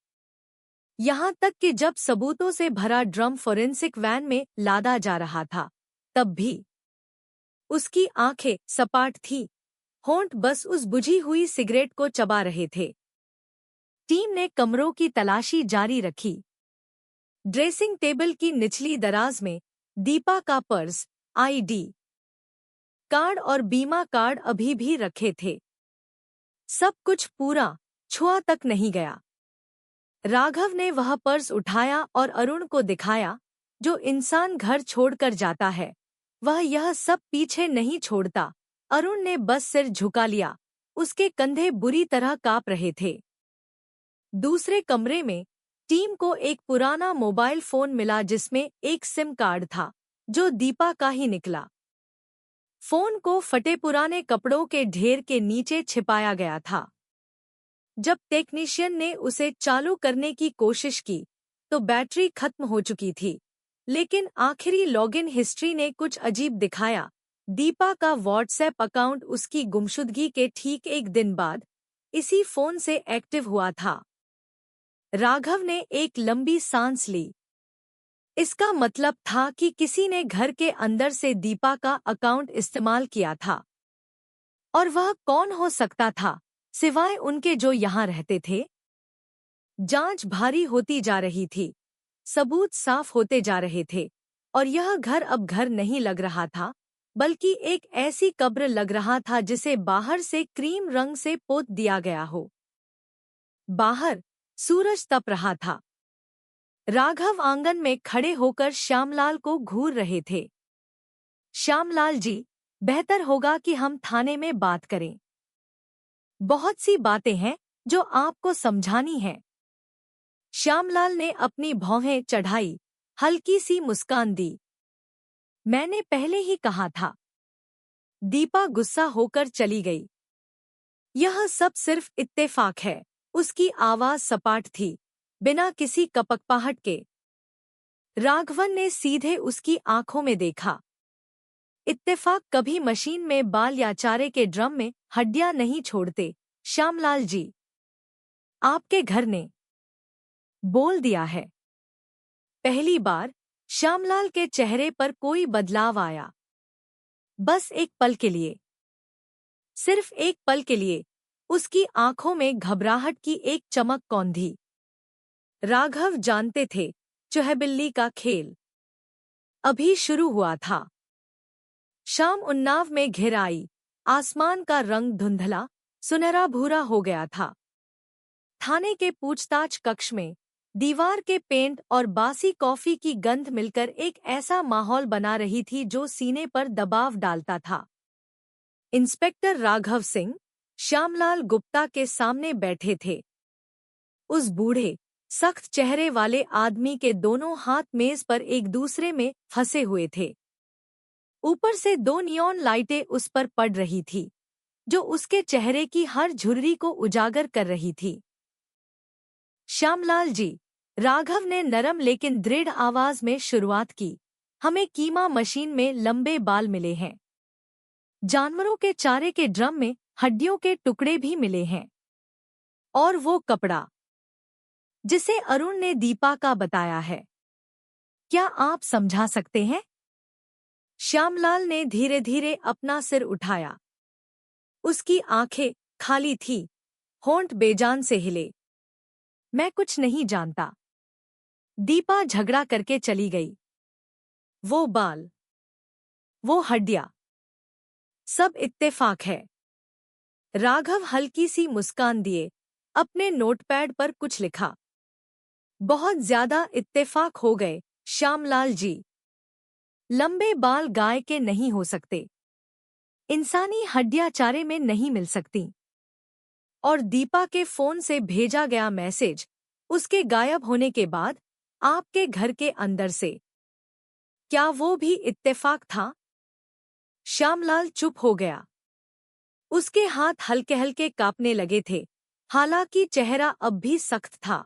यहाँ तक कि जब सबूतों से भरा ड्रम फोरेंसिक वैन में लादा जा रहा था, तब भी उसकी आंखें सपाट थीं, होंठ बस उस बुझी हुई सिगरेट को चबा रहे थे। टीम ने कमरों की तलाशी जारी रखी। ड्रेसिंग टेबल की निचली दराज में दीपा का पर्स, आईडी कार्ड और बीमा कार्ड अभी भी रखे थे। सब कुछ पूरा छुआ तक नहीं गया। राघव ने वह पर्स उठाया और अरुण को दिखाया। जो इंसान घर छोड़कर जाता है, वह यह सब पीछे नहीं छोड़ता। अरुण ने बस सिर झुका लिया। उसके कंधे बुरी तरह कांप रहे थे। दूसरे कमरे में टीम को एक पुराना मोबाइल फोन मिला जिसमें एक सिम कार्ड था, जो दीपा का ही निकला। फोन को फटे पुराने कपड़ों के ढेर के नीचे छिपाया गया था। जब टेक्नीशियन ने उसे चालू करने की कोशिश की तो बैटरी खत्म हो चुकी थी, लेकिन आखिरी लॉगिन हिस्ट्री ने कुछ अजीब दिखाया। दीपा का व्हाट्सएप अकाउंट उसकी गुमशुदगी के ठीक 1 दिन बाद इसी फोन से एक्टिव हुआ था। राघव ने एक लंबी सांस ली। इसका मतलब था कि किसी ने घर के अंदर से दीपा का अकाउंट इस्तेमाल किया था। और वह कौन हो सकता था, सिवाय उनके जो यहाँ रहते थे? जांच भारी होती जा रही थी, सबूत साफ होते जा रहे थे, और यह घर अब घर नहीं लग रहा था, बल्कि एक ऐसी कब्र लग रहा था जिसे बाहर से क्रीम रंग से पोत दिया गया हो। बाहर सूरज तप रहा था। राघव आंगन में खड़े होकर श्यामलाल को घूर रहे थे। श्यामलाल जी, बेहतर होगा कि हम थाने में बात करें। बहुत सी बातें हैं जो आपको समझानी हैं। श्यामलाल ने अपनी भौहें चढ़ाई, हल्की सी मुस्कान दी। मैंने पहले ही कहा था। दीपा गुस्सा होकर चली गई। यह सब सिर्फ इत्तेफाक है। उसकी आवाज सपाट थी, बिना किसी कपकपाहट के। राघवन ने सीधे उसकी आंखों में देखा। इत्तेफाक कभी मशीन में बाल या चारे के ड्रम में हड्डियां नहीं छोड़ते, श्यामलाल जी। आपके घर ने बोल दिया है। पहली बार श्यामलाल के चेहरे पर कोई बदलाव आया। बस एक पल के लिए, सिर्फ एक पल के लिए, उसकी आंखों में घबराहट की एक चमक कौंधी। राघव जानते थे, चुहबिल्ली का खेल अभी शुरू हुआ था। शाम उन्नाव में घिर आई। आसमान का रंग धुंधला, सुनहरा भूरा हो गया था। थाने के पूछताछ कक्ष में दीवार के पेंट और बासी कॉफी की गंध मिलकर एक ऐसा माहौल बना रही थी जो सीने पर दबाव डालता था। इंस्पेक्टर राघव सिंह श्यामलाल गुप्ता के सामने बैठे थे। उस बूढ़े सख्त चेहरे वाले आदमी के दोनों हाथ मेज पर एक दूसरे में फंसे हुए थे। ऊपर से 2 नियॉन लाइटें उस पर पड़ रही थी, जो उसके चेहरे की हर झुर्री को उजागर कर रही थी। श्यामलाल जी, राघव ने नरम लेकिन दृढ़ आवाज में शुरुआत की, हमें कीमा मशीन में लंबे बाल मिले हैं। जानवरों के चारे के ड्रम में हड्डियों के टुकड़े भी मिले हैं। और वो कपड़ा जिसे अरुण ने दीपा का बताया है, क्या आप समझा सकते हैं? श्यामलाल ने धीरे धीरे अपना सिर उठाया। उसकी आंखें खाली थी, होंठ बेजान से हिले। मैं कुछ नहीं जानता। दीपा झगड़ा करके चली गई। वो बाल, वो हड्डियां, सब इत्तेफाक है। राघव हल्की सी मुस्कान दिए, अपने नोटपैड पर कुछ लिखा। बहुत ज्यादा इत्तेफाक हो गए श्यामलाल जी। लंबे बाल गाय के नहीं हो सकते, इंसानी हड्डियां चारे में नहीं मिल सकती। और दीपा के फोन से भेजा गया मैसेज उसके गायब होने के बाद आपके घर के अंदर से, क्या वो भी इत्तेफाक था? श्यामलाल चुप हो गया। उसके हाथ हल्के हल्के कांपने लगे थे, हालांकि चेहरा अब भी सख्त था।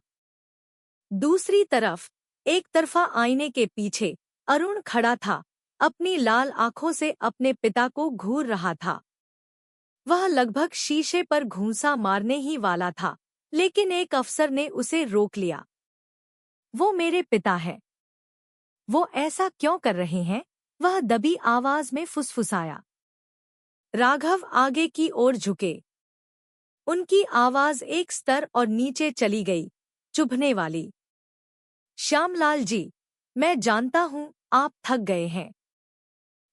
दूसरी तरफ एक तरफा आईने के पीछे अरुण खड़ा था, अपनी लाल आंखों से अपने पिता को घूर रहा था। वह लगभग शीशे पर घूंसा मारने ही वाला था, लेकिन एक अफसर ने उसे रोक लिया। वो मेरे पिता है। वो ऐसा क्यों कर रहे हैं? वह दबी आवाज में फुसफुसाया। राघव आगे की ओर झुके। उनकी आवाज एक स्तर और नीचे चली गई, चुभने वाली। श्यामलाल जी, मैं जानता हूं आप थक गए हैं,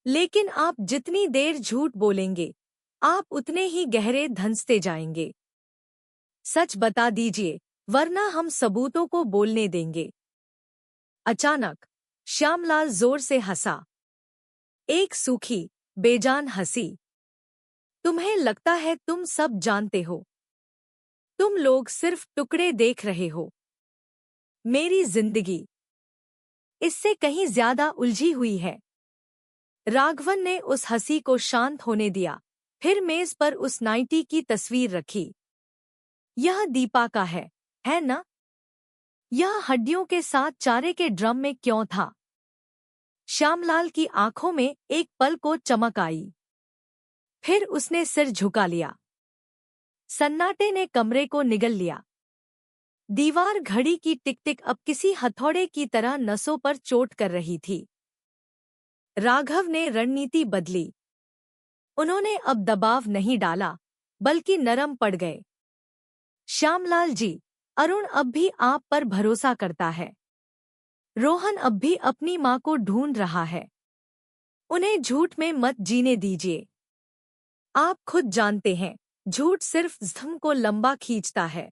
लेकिन आप जितनी देर झूठ बोलेंगे, आप उतने ही गहरे धंसते जाएंगे। सच बता दीजिए, वरना हम सबूतों को बोलने देंगे। अचानक श्यामलाल जोर से हंसा, एक सूखी, बेजान हंसी। तुम्हें लगता है तुम सब जानते हो। तुम लोग सिर्फ टुकड़े देख रहे हो। मेरी जिंदगी इससे कहीं ज्यादा उलझी हुई है। राघवन ने उस हंसी को शांत होने दिया, फिर मेज पर उस नाइटी की तस्वीर रखी। यह दीपा का है ना? यह हड्डियों के साथ चारे के ड्रम में क्यों था? श्यामलाल की आंखों में एक पल को चमक आई। फिर उसने सिर झुका लिया। सन्नाटे ने कमरे को निगल लिया। दीवार घड़ी की टिक टिक अब किसी हथौड़े की तरह नसों पर चोट कर रही थी। राघव ने रणनीति बदली। उन्होंने अब दबाव नहीं डाला, बल्कि नरम पड़ गए। श्यामलाल जी, अरुण अब भी आप पर भरोसा करता है। रोहन अब भी अपनी मां को ढूंढ रहा है। उन्हें झूठ में मत जीने दीजिए। आप खुद जानते हैं, झूठ सिर्फ जख्म को लंबा खींचता है।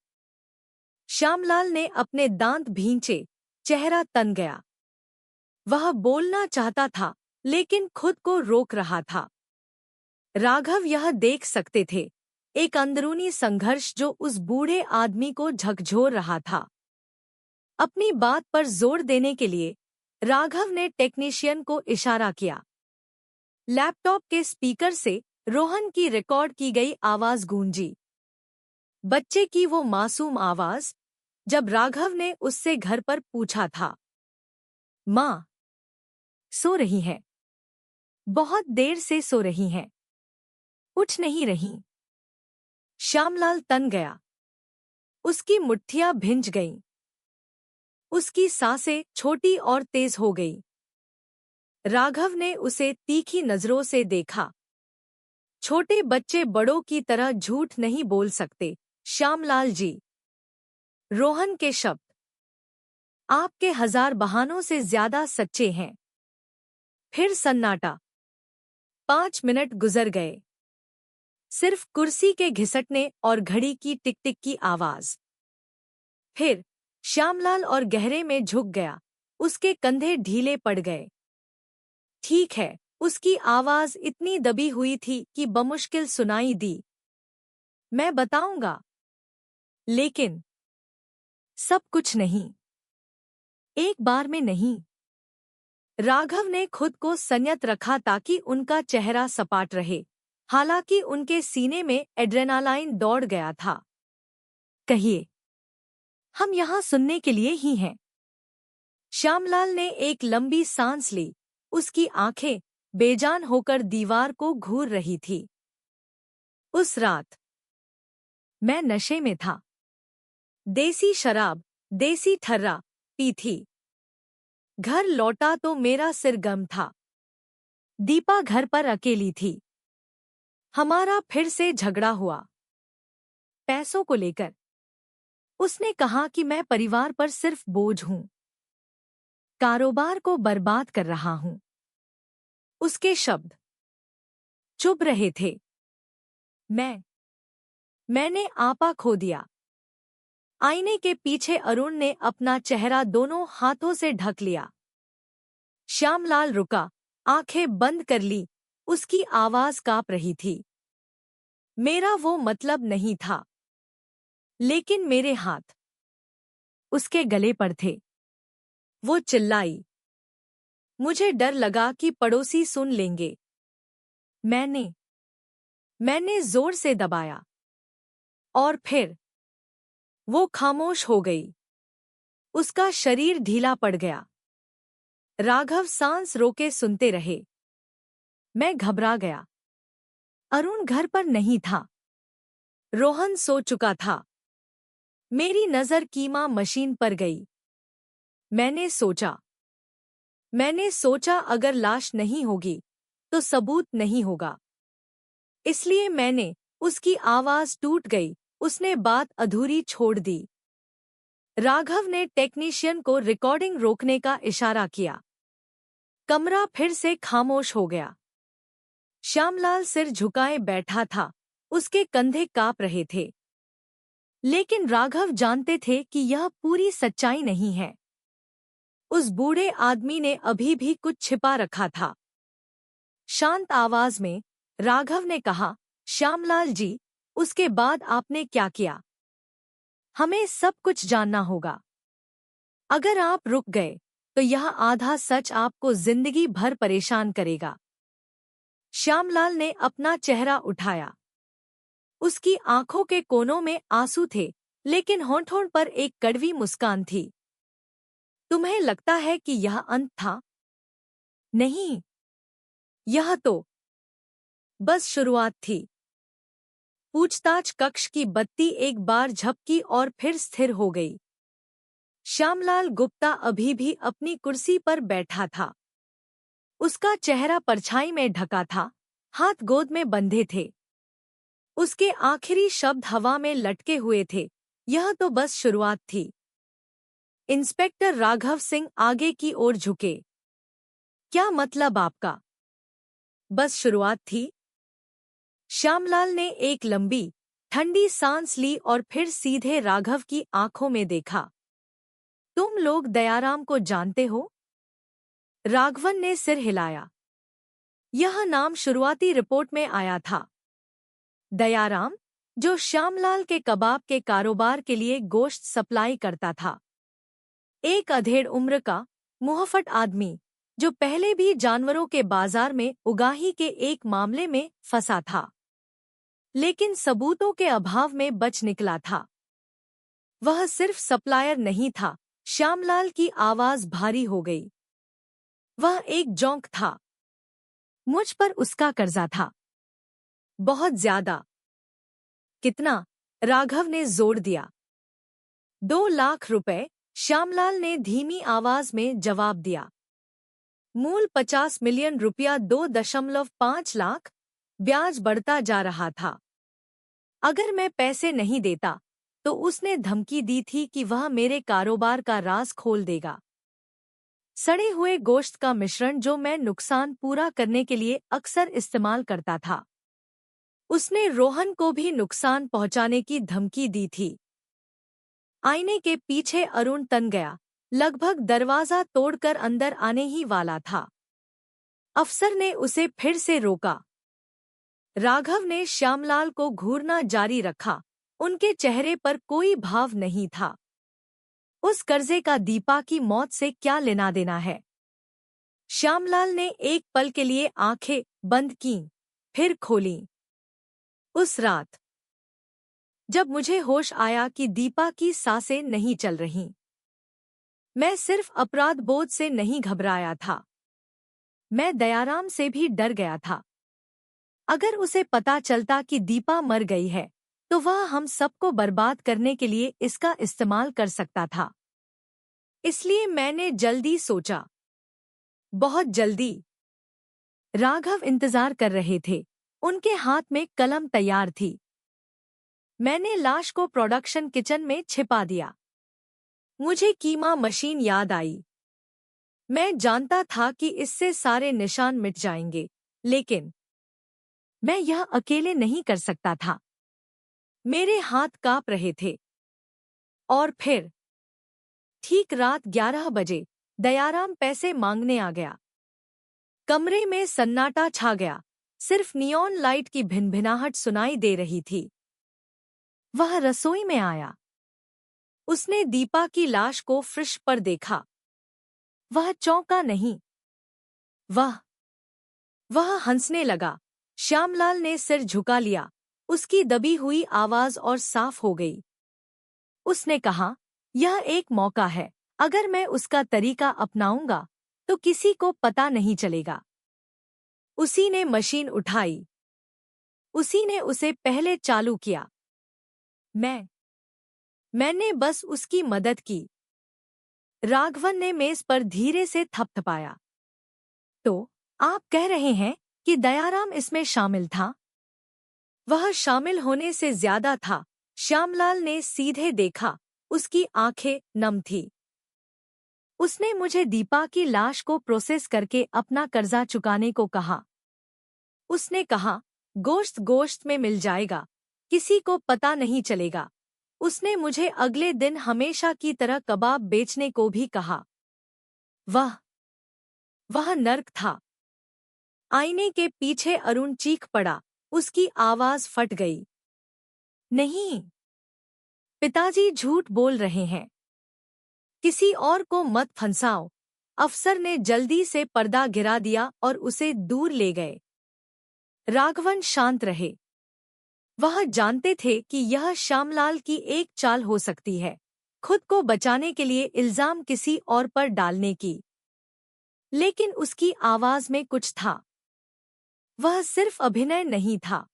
श्यामलाल ने अपने दांत भींचे, चेहरा तन गया। वह बोलना चाहता था, लेकिन खुद को रोक रहा था। राघव यह देख सकते थे, एक अंदरूनी संघर्ष जो उस बूढ़े आदमी को झकझोर रहा था। अपनी बात पर जोर देने के लिए राघव ने टेक्नीशियन को इशारा किया। लैपटॉप के स्पीकर से रोहन की रिकॉर्ड की गई आवाज गूंजी। बच्चे की वो मासूम आवाज, जब राघव ने उससे घर पर पूछा था, माँ सो रही है, बहुत देर से सो रही हैं, उठ नहीं रही। श्यामलाल तन गया। उसकी मुट्ठियां भिंज गईं। उसकी सांसें छोटी और तेज हो गई। राघव ने उसे तीखी नजरों से देखा। छोटे बच्चे बड़ों की तरह झूठ नहीं बोल सकते श्यामलाल जी। रोहन के शब्द आपके 1000 बहानों से ज्यादा सच्चे हैं। फिर सन्नाटा। 5 मिनट गुजर गए। सिर्फ कुर्सी के घिसटने और घड़ी की टिक टिक की आवाज। फिर श्यामलाल और गहरे में झुक गया, उसके कंधे ढीले पड़ गए। ठीक है, उसकी आवाज इतनी दबी हुई थी कि बमुश्किल सुनाई दी। मैं बताऊंगा, लेकिन सब कुछ नहीं, एक बार में नहीं। राघव ने खुद को संयत रखा ताकि उनका चेहरा सपाट रहे, हालांकि उनके सीने में एड्रेनालाइन दौड़ गया था। कहिए, हम यहाँ सुनने के लिए ही हैं। श्यामलाल ने एक लंबी सांस ली, उसकी आंखें बेजान होकर दीवार को घूर रही थी। उस रात मैं नशे में था, देसी शराब, देसी ठर्रा पी थी। घर लौटा तो मेरा सिर गम था। दीपा घर पर अकेली थी। हमारा फिर से झगड़ा हुआ, पैसों को लेकर। उसने कहा कि मैं परिवार पर सिर्फ बोझ हूं, कारोबार को बर्बाद कर रहा हूं। उसके शब्द चुभ रहे थे। मैंने आपा खो दिया। आईने के पीछे अरुण ने अपना चेहरा दोनों हाथों से ढक लिया। श्यामलाल रुका, आंखें बंद कर ली, उसकी आवाज कांप रही थी। मेरा वो मतलब नहीं था, लेकिन मेरे हाथ उसके गले पर थे। वो चिल्लाई। मुझे डर लगा कि पड़ोसी सुन लेंगे। मैंने जोर से दबाया, और फिर वो खामोश हो गई। उसका शरीर ढीला पड़ गया। राघव सांस रोके सुनते रहे। मैं घबरा गया। अरुण घर पर नहीं था। रोहन सो चुका था। मेरी नजर कीमा मशीन पर गई। मैंने सोचा अगर लाश नहीं होगी तो सबूत नहीं होगा। इसलिए उसकी आवाज टूट गई, उसने बात अधूरी छोड़ दी। राघव ने टेक्नीशियन को रिकॉर्डिंग रोकने का इशारा किया। कमरा फिर से खामोश हो गया। श्यामलाल सिर झुकाए बैठा था, उसके कंधे कांप रहे थे। लेकिन राघव जानते थे कि यह पूरी सच्चाई नहीं है। उस बूढ़े आदमी ने अभी भी कुछ छिपा रखा था। शांत आवाज में राघव ने कहा, श्यामलाल जी, उसके बाद आपने क्या किया? हमें सब कुछ जानना होगा। अगर आप रुक गए तो यह आधा सच आपको जिंदगी भर परेशान करेगा। श्यामलाल ने अपना चेहरा उठाया। उसकी आंखों के कोनों में आंसू थे, लेकिन होंठों पर एक कड़वी मुस्कान थी। तुम्हें लगता है कि यह अंत था? नहीं, यह तो बस शुरुआत थी। पूछताछ कक्ष की बत्ती एक बार झपकी और फिर स्थिर हो गई। श्यामलाल गुप्ता अभी भी अपनी कुर्सी पर बैठा था। उसका चेहरा परछाई में ढका था, हाथ गोद में बंधे थे। उसके आखिरी शब्द हवा में लटके हुए थे, यह तो बस शुरुआत थी। इंस्पेक्टर राघव सिंह आगे की ओर झुके। क्या मतलब आपका? बस शुरुआत थी? श्यामलाल ने एक लंबी, ठंडी सांस ली और फिर सीधे राघव की आंखों में देखा। तुम लोग दयाराम को जानते हो? राघवन ने सिर हिलाया। यह नाम शुरुआती रिपोर्ट में आया था। दयाराम, जो श्यामलाल के कबाब के कारोबार के लिए गोश्त सप्लाई करता था। एक अधेड़ उम्र का, मुहफट आदमी, जो पहले भी जानवरों के बाजार में उगाही के एक मामले में फंसा था, लेकिन सबूतों के अभाव में बच निकला था। वह सिर्फ सप्लायर नहीं था। श्यामलाल की आवाज भारी हो गई। वह एक जोंक था। मुझ पर उसका कर्जा था, बहुत ज्यादा। कितना? राघव ने जोर दिया। 2 लाख रुपए, श्यामलाल ने धीमी आवाज में जवाब दिया। मूल 50 मिलियन रुपया, 2.5 लाख। ब्याज बढ़ता जा रहा था। अगर मैं पैसे नहीं देता तो उसने धमकी दी थी कि वह मेरे कारोबार का राज खोल देगा। सड़े हुए गोश्त का मिश्रण जो मैं नुकसान पूरा करने के लिए अक्सर इस्तेमाल करता था। उसने रोहन को भी नुकसान पहुंचाने की धमकी दी थी। आईने के पीछे अरुण तन गया, लगभग दरवाजा तोड़कर अंदर आने ही वाला था। अफसर ने उसे फिर से रोका। राघव ने श्यामलाल को घूरना जारी रखा। उनके चेहरे पर कोई भाव नहीं था। उस कर्जे का दीपा की मौत से क्या लेना देना है? श्यामलाल ने एक पल के लिए आंखें बंद कीं, फिर खोलीं। उस रात जब मुझे होश आया कि दीपा की सांसें नहीं चल रहीं, मैं सिर्फ अपराध बोध से नहीं घबराया था, मैं दयाराम से भी डर गया था। अगर उसे पता चलता कि दीपा मर गई है, तो वह हम सबको बर्बाद करने के लिए इसका इस्तेमाल कर सकता था। इसलिए मैंने जल्दी सोचा, बहुत जल्दी। राघव इंतजार कर रहे थे। उनके हाथ में कलम तैयार थी। मैंने लाश को प्रोडक्शन किचन में छिपा दिया। मुझे कीमा मशीन याद आई। मैं जानता था कि इससे सारे निशान मिट जाएंगे, लेकिन मैं यह अकेले नहीं कर सकता था। मेरे हाथ कांप रहे थे। और फिर ठीक रात 11 बजे दयाराम पैसे मांगने आ गया। कमरे में सन्नाटा छा गया। सिर्फ नियॉन लाइट की भिनभिनाहट सुनाई दे रही थी। वह रसोई में आया। उसने दीपा की लाश को फ्रिज पर देखा। वह चौंका नहीं। वह हंसने लगा। श्यामलाल ने सिर झुका लिया। उसकी दबी हुई आवाज और साफ हो गई। उसने कहा, यह एक मौका है। अगर मैं उसका तरीका अपनाऊंगा तो किसी को पता नहीं चलेगा। उसी ने मशीन उठाई। उसी ने उसे पहले चालू किया। मैंने बस उसकी मदद की। राघवन ने मेज पर धीरे से थपथपाया। तो आप कह रहे हैं कि दयाराम इसमें शामिल था? वह शामिल होने से ज्यादा था। श्यामलाल ने सीधे देखा। उसकी आंखें नम थी। उसने मुझे दीपा की लाश को प्रोसेस करके अपना कर्जा चुकाने को कहा। उसने कहा, गोश्त गोश्त में मिल जाएगा, किसी को पता नहीं चलेगा। उसने मुझे अगले दिन हमेशा की तरह कबाब बेचने को भी कहा। वह नर्क था। आईने के पीछे अरुण चीख पड़ा। उसकी आवाज फट गई। नहीं, पिताजी झूठ बोल रहे हैं। किसी और को मत फंसाओ। अफसर ने जल्दी से पर्दा गिरा दिया और उसे दूर ले गए। राघवन शांत रहे। वह जानते थे कि यह श्यामलाल की एक चाल हो सकती है, खुद को बचाने के लिए इल्जाम किसी और पर डालने की। लेकिन उसकी आवाज में कुछ था। वह सिर्फ अभिनय नहीं था।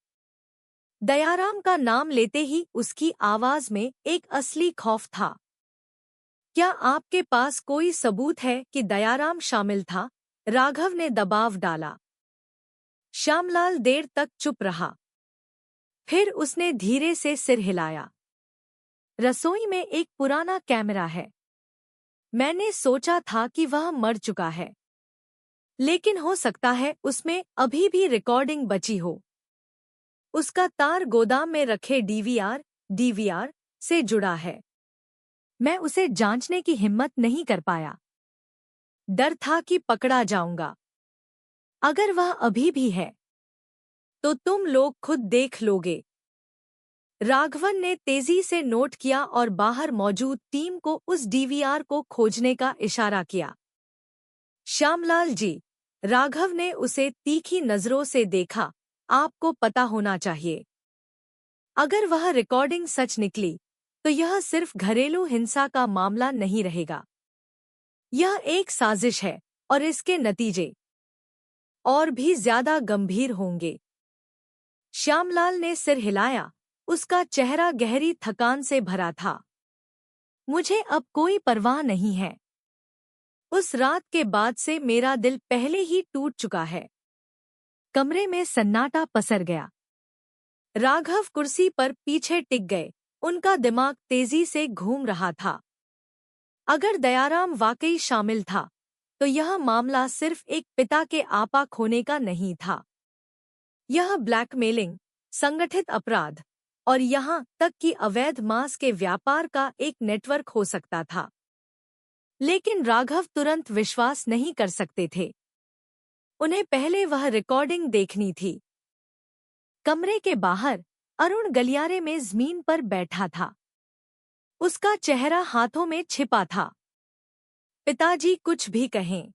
दयाराम का नाम लेते ही उसकी आवाज में एक असली खौफ था। क्या आपके पास कोई सबूत है कि दयाराम शामिल था? राघव ने दबाव डाला। श्यामलाल देर तक चुप रहा। फिर उसने धीरे से सिर हिलाया। रसोई में एक पुराना कैमरा है। मैंने सोचा था कि वह मर चुका है, लेकिन हो सकता है उसमें अभी भी रिकॉर्डिंग बची हो। उसका तार गोदाम में रखे डीवीआर से जुड़ा है। मैं उसे जांचने की हिम्मत नहीं कर पाया। डर था कि पकड़ा जाऊंगा। अगर वह अभी भी है तो तुम लोग खुद देख लोगे। राघवन ने तेजी से नोट किया और बाहर मौजूद टीम को उस डीवीआर को खोजने का इशारा किया। श्यामलाल जी, राघव ने उसे तीखी नजरों से देखा, आपको पता होना चाहिए। अगर वह रिकॉर्डिंग सच निकली तो यह सिर्फ घरेलू हिंसा का मामला नहीं रहेगा। यह एक साजिश है और इसके नतीजे और भी ज्यादा गंभीर होंगे। श्यामलाल ने सिर हिलाया। उसका चेहरा गहरी थकान से भरा था। मुझे अब कोई परवाह नहीं है। उस रात के बाद से मेरा दिल पहले ही टूट चुका है। कमरे में सन्नाटा पसर गया। राघव कुर्सी पर पीछे टिक गए। उनका दिमाग तेजी से घूम रहा था। अगर दयाराम वाकई शामिल था तो यह मामला सिर्फ एक पिता के आपा खोने का नहीं था। यह ब्लैकमेलिंग, संगठित अपराध और यहाँ तक कि अवैध मांस के व्यापार का एक नेटवर्क हो सकता था। लेकिन राघव तुरंत विश्वास नहीं कर सकते थे। उन्हें पहले वह रिकॉर्डिंग देखनी थी। कमरे के बाहर अरुण गलियारे में जमीन पर बैठा था। उसका चेहरा हाथों में छिपा था। पिताजी कुछ भी कहें,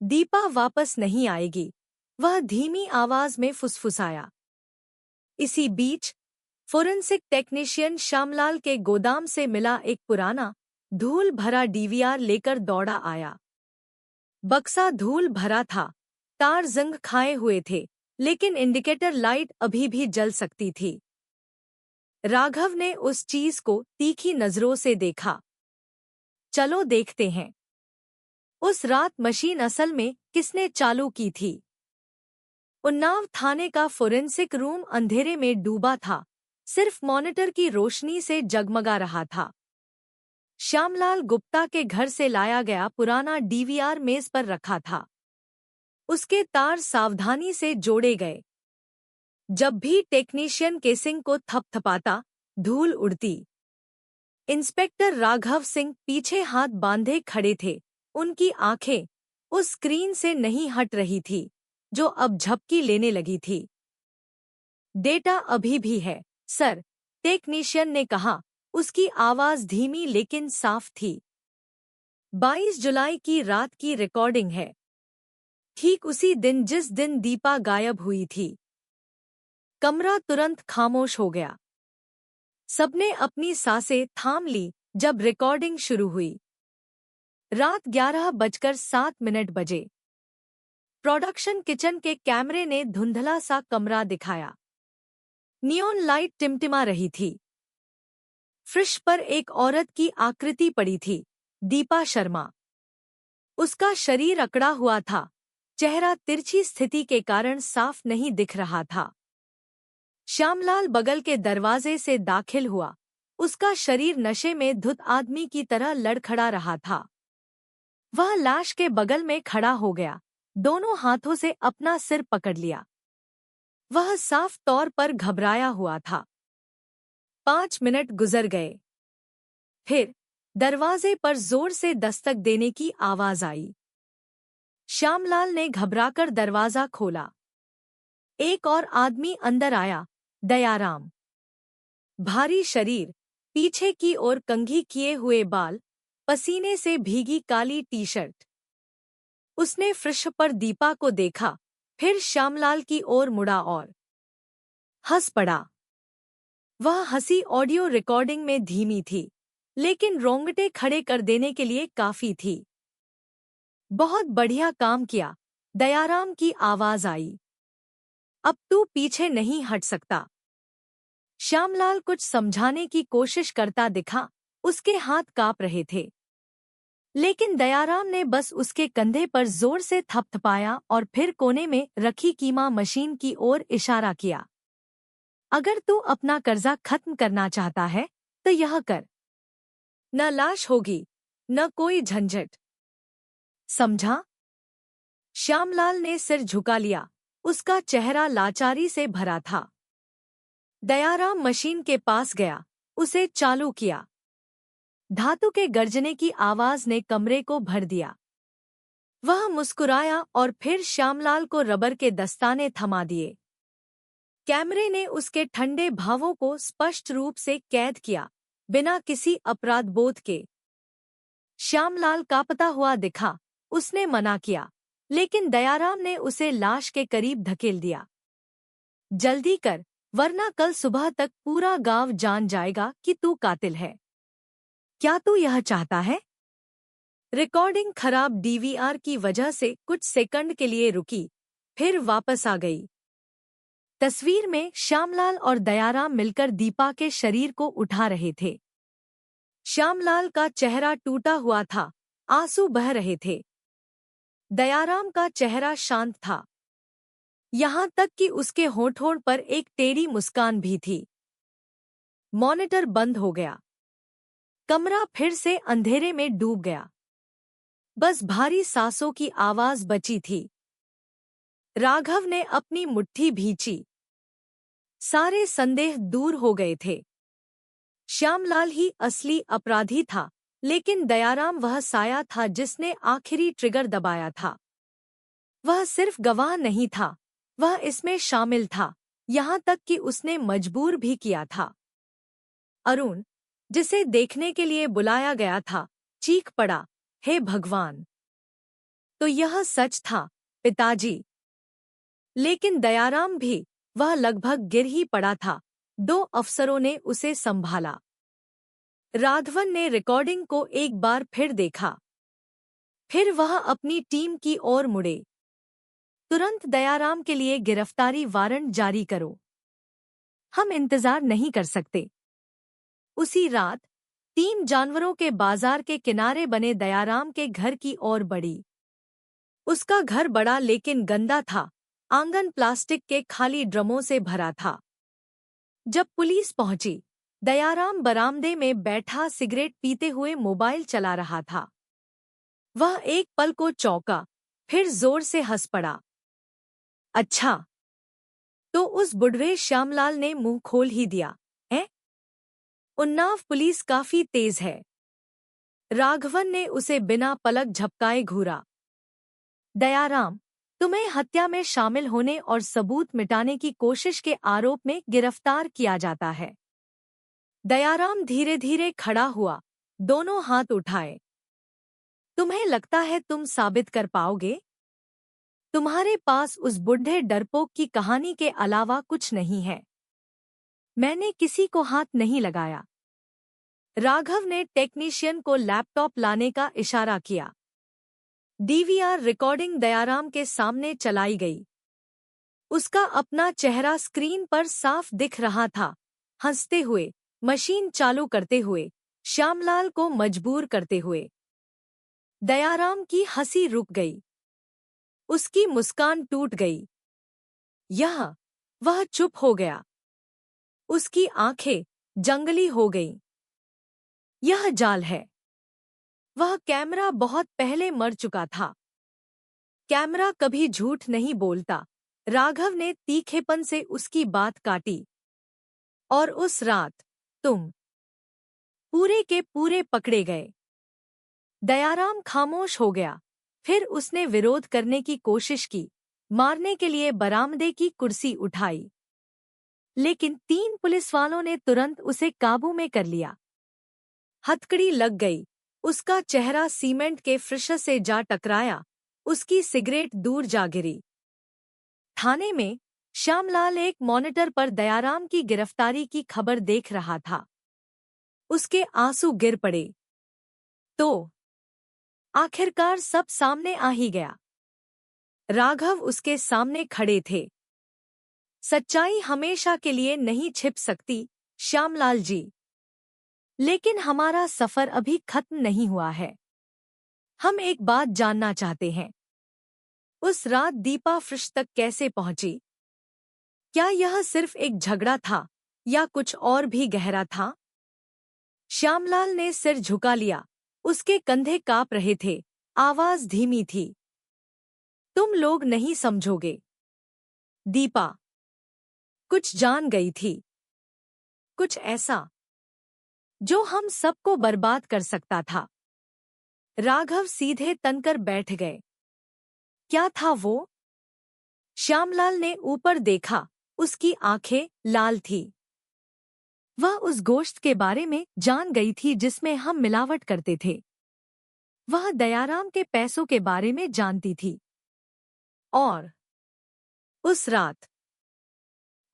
दीपा वापस नहीं आएगी, वह धीमी आवाज में फुसफुसाया। इसी बीच फोरेंसिक टेक्नीशियन श्यामलाल के गोदाम से मिला एक पुराना धूल भरा डीवीआर लेकर दौड़ा आया। बक्सा धूल भरा था, तार जंग खाए हुए थे, लेकिन इंडिकेटर लाइट अभी भी जल सकती थी। राघव ने उस चीज को तीखी नजरों से देखा। चलो देखते हैं, उस रात मशीन असल में किसने चालू की थी। उन्नाव थाने का फोरेंसिक रूम अंधेरे में डूबा था, सिर्फ मॉनिटर की रोशनी से जगमगा रहा था। श्यामलाल गुप्ता के घर से लाया गया पुराना डीवीआर मेज पर रखा था। उसके तार सावधानी से जोड़े गए। जब भी टेक्नीशियन केसिंग को थपथपाता, धूल उड़ती। इंस्पेक्टर राघव सिंह पीछे हाथ बांधे खड़े थे। उनकी आंखें उस स्क्रीन से नहीं हट रही थी, जो अब झपकी लेने लगी थी। डेटा अभी भी है, सर, टेक्नीशियन ने कहा। उसकी आवाज धीमी लेकिन साफ थी। 22 जुलाई की रात की रिकॉर्डिंग है, ठीक उसी दिन जिस दिन दीपा गायब हुई थी। कमरा तुरंत खामोश हो गया। सबने अपनी सांसें थाम ली जब रिकॉर्डिंग शुरू हुई। रात 11:07 बजे। प्रोडक्शन किचन के कैमरे ने धुंधला सा कमरा दिखाया। नियॉन लाइट टिमटिमा रही थी। फ्रिज पर एक औरत की आकृति पड़ी थी, दीपा शर्मा। उसका शरीर अकड़ा हुआ था, चेहरा तिरछी स्थिति के कारण साफ नहीं दिख रहा था। श्यामलाल बगल के दरवाजे से दाखिल हुआ। उसका शरीर नशे में धुत आदमी की तरह लड़खड़ा रहा था। वह लाश के बगल में खड़ा हो गया, दोनों हाथों से अपना सिर पकड़ लिया। वह साफ तौर पर घबराया हुआ था। 5 मिनट गुजर गए। फिर दरवाजे पर जोर से दस्तक देने की आवाज आई। श्यामलाल ने घबराकर दरवाजा खोला। एक और आदमी अंदर आया, दयाराम। भारी शरीर, पीछे की ओर कंघी किए हुए बाल, पसीने से भीगी काली टी शर्ट। उसने फर्श पर दीपा को देखा, फिर श्यामलाल की ओर मुड़ा और हंस पड़ा। वह हंसी ऑडियो रिकॉर्डिंग में धीमी थी, लेकिन रोंगटे खड़े कर देने के लिए काफी थी। बहुत बढ़िया काम किया, दयाराम की आवाज आई। अब तू पीछे नहीं हट सकता। श्यामलाल कुछ समझाने की कोशिश करता दिखा, उसके हाथ कांप रहे थे। लेकिन दयाराम ने बस उसके कंधे पर जोर से थपथपाया और फिर कोने में रखी कीमा मशीन की ओर इशारा किया। अगर तू अपना कर्जा खत्म करना चाहता है तो यह कर। न लाश होगी, न कोई झंझट, समझा? श्यामलाल ने सिर झुका लिया, उसका चेहरा लाचारी से भरा था। दयाराम मशीन के पास गया, उसे चालू किया। धातु के गर्जने की आवाज ने कमरे को भर दिया। वह मुस्कुराया और फिर श्यामलाल को रबर के दस्ताने थमा दिए। कैमरे ने उसके ठंडे भावों को स्पष्ट रूप से कैद किया, बिना किसी अपराधबोध के। श्यामलाल कांपता हुआ दिखा, उसने मना किया, लेकिन दयाराम ने उसे लाश के करीब धकेल दिया। जल्दी कर, वरना कल सुबह तक पूरा गांव जान जाएगा कि तू कातिल है। क्या तू यह चाहता है? रिकॉर्डिंग खराब डीवीआर की वजह से कुछ सेकंड के लिए रुकी, फिर वापस आ गई। तस्वीर में श्यामलाल और दयाराम मिलकर दीपा के शरीर को उठा रहे थे। श्यामलाल का चेहरा टूटा हुआ था, आंसू बह रहे थे। दयाराम का चेहरा शांत था, यहाँ तक कि उसके होठों पर एक टेढ़ी मुस्कान भी थी। मॉनिटर बंद हो गया। कमरा फिर से अंधेरे में डूब गया। बस भारी सांसों की आवाज बची थी। राघव ने अपनी मुट्ठी भींची। सारे संदेह दूर हो गए थे। श्यामलाल ही असली अपराधी था, लेकिन दयाराम वह साया था जिसने आखिरी ट्रिगर दबाया था। वह सिर्फ गवाह नहीं था, वह इसमें शामिल था, यहाँ तक कि उसने मजबूर भी किया था। अरुण, जिसे देखने के लिए बुलाया गया था, चीख पड़ा, हे भगवान! तो यह सच था, पिताजी। लेकिन दयाराम भी, वह लगभग गिर ही पड़ा था। 2 अफसरों ने उसे संभाला। राघवन ने रिकॉर्डिंग को एक बार फिर देखा। फिर वह अपनी टीम की ओर मुड़े। तुरंत दयाराम के लिए गिरफ्तारी वारंट जारी करो। हम इंतजार नहीं कर सकते। उसी रात टीम जानवरों के बाजार के किनारे बने दयाराम के घर की ओर बढ़ी। उसका घर बड़ा लेकिन गंदा था, आंगन प्लास्टिक के खाली ड्रमों से भरा था। जब पुलिस पहुंची, दयाराम बरामदे में बैठा सिगरेट पीते हुए मोबाइल चला रहा था। वह एक पल को चौंका, फिर जोर से हंस पड़ा। अच्छा, तो उस बुढ़वे श्यामलाल ने मुंह खोल ही दिया, है? उन्नाव पुलिस काफी तेज है। राघवन ने उसे बिना पलक झपकाए घूरा। दयाराम, तुम्हें हत्या में शामिल होने और सबूत मिटाने की कोशिश के आरोप में गिरफ्तार किया जाता है। दयाराम धीरे धीरे खड़ा हुआ, दोनों हाथ उठाए। तुम्हें लगता है तुम साबित कर पाओगे? तुम्हारे पास उस बुढ़े डरपोक की कहानी के अलावा कुछ नहीं है। मैंने किसी को हाथ नहीं लगाया। राघव ने टेक्नीशियन को लैपटॉप लाने का इशारा किया। डीवीआर रिकॉर्डिंग दयाराम के सामने चलाई गई। उसका अपना चेहरा स्क्रीन पर साफ दिख रहा था, हंसते हुए, मशीन चालू करते हुए, श्यामलाल को मजबूर करते हुए। दयाराम की हंसी रुक गई। उसकी मुस्कान टूट गई। वह चुप हो गया। उसकी आंखें जंगली हो गईं। यह जाल है। वह कैमरा बहुत पहले मर चुका था। कैमरा कभी झूठ नहीं बोलता। राघव ने तीखेपन से उसकी बात काटी। और उस रात तुम पूरे के पूरे पकड़े गए। दयाराम खामोश हो गया। फिर उसने विरोध करने की कोशिश की, मारने के लिए बरामदे की कुर्सी उठाई। लेकिन 3 पुलिसवालों ने तुरंत उसे काबू में कर लिया। हथकड़ी लग गई। उसका चेहरा सीमेंट के फर्श से जा टकराया। उसकी सिगरेट दूर जा गिरी। थाने में श्यामलाल एक मॉनिटर पर दयाराम की गिरफ्तारी की खबर देख रहा था। उसके आंसू गिर पड़े। तो आखिरकार सब सामने आ ही गया। राघव उसके सामने खड़े थे। सच्चाई हमेशा के लिए नहीं छिप सकती, श्यामलाल जी। लेकिन हमारा सफर अभी खत्म नहीं हुआ है। हम एक बात जानना चाहते हैं। उस रात दीपा फ्रिज तक कैसे पहुंची? क्या यह सिर्फ एक झगड़ा था या कुछ और भी गहरा था? श्यामलाल ने सिर झुका लिया। उसके कंधे कांप रहे थे, आवाज धीमी थी। तुम लोग नहीं समझोगे। दीपा कुछ जान गई थी। कुछ ऐसा जो हम सबको बर्बाद कर सकता था। राघव सीधे तनकर बैठ गए। क्या था वो? श्यामलाल ने ऊपर देखा। उसकी आंखें लाल थी। वह उस गोश्त के बारे में जान गई थी जिसमें हम मिलावट करते थे। वह दयाराम के पैसों के बारे में जानती थी। और उस रात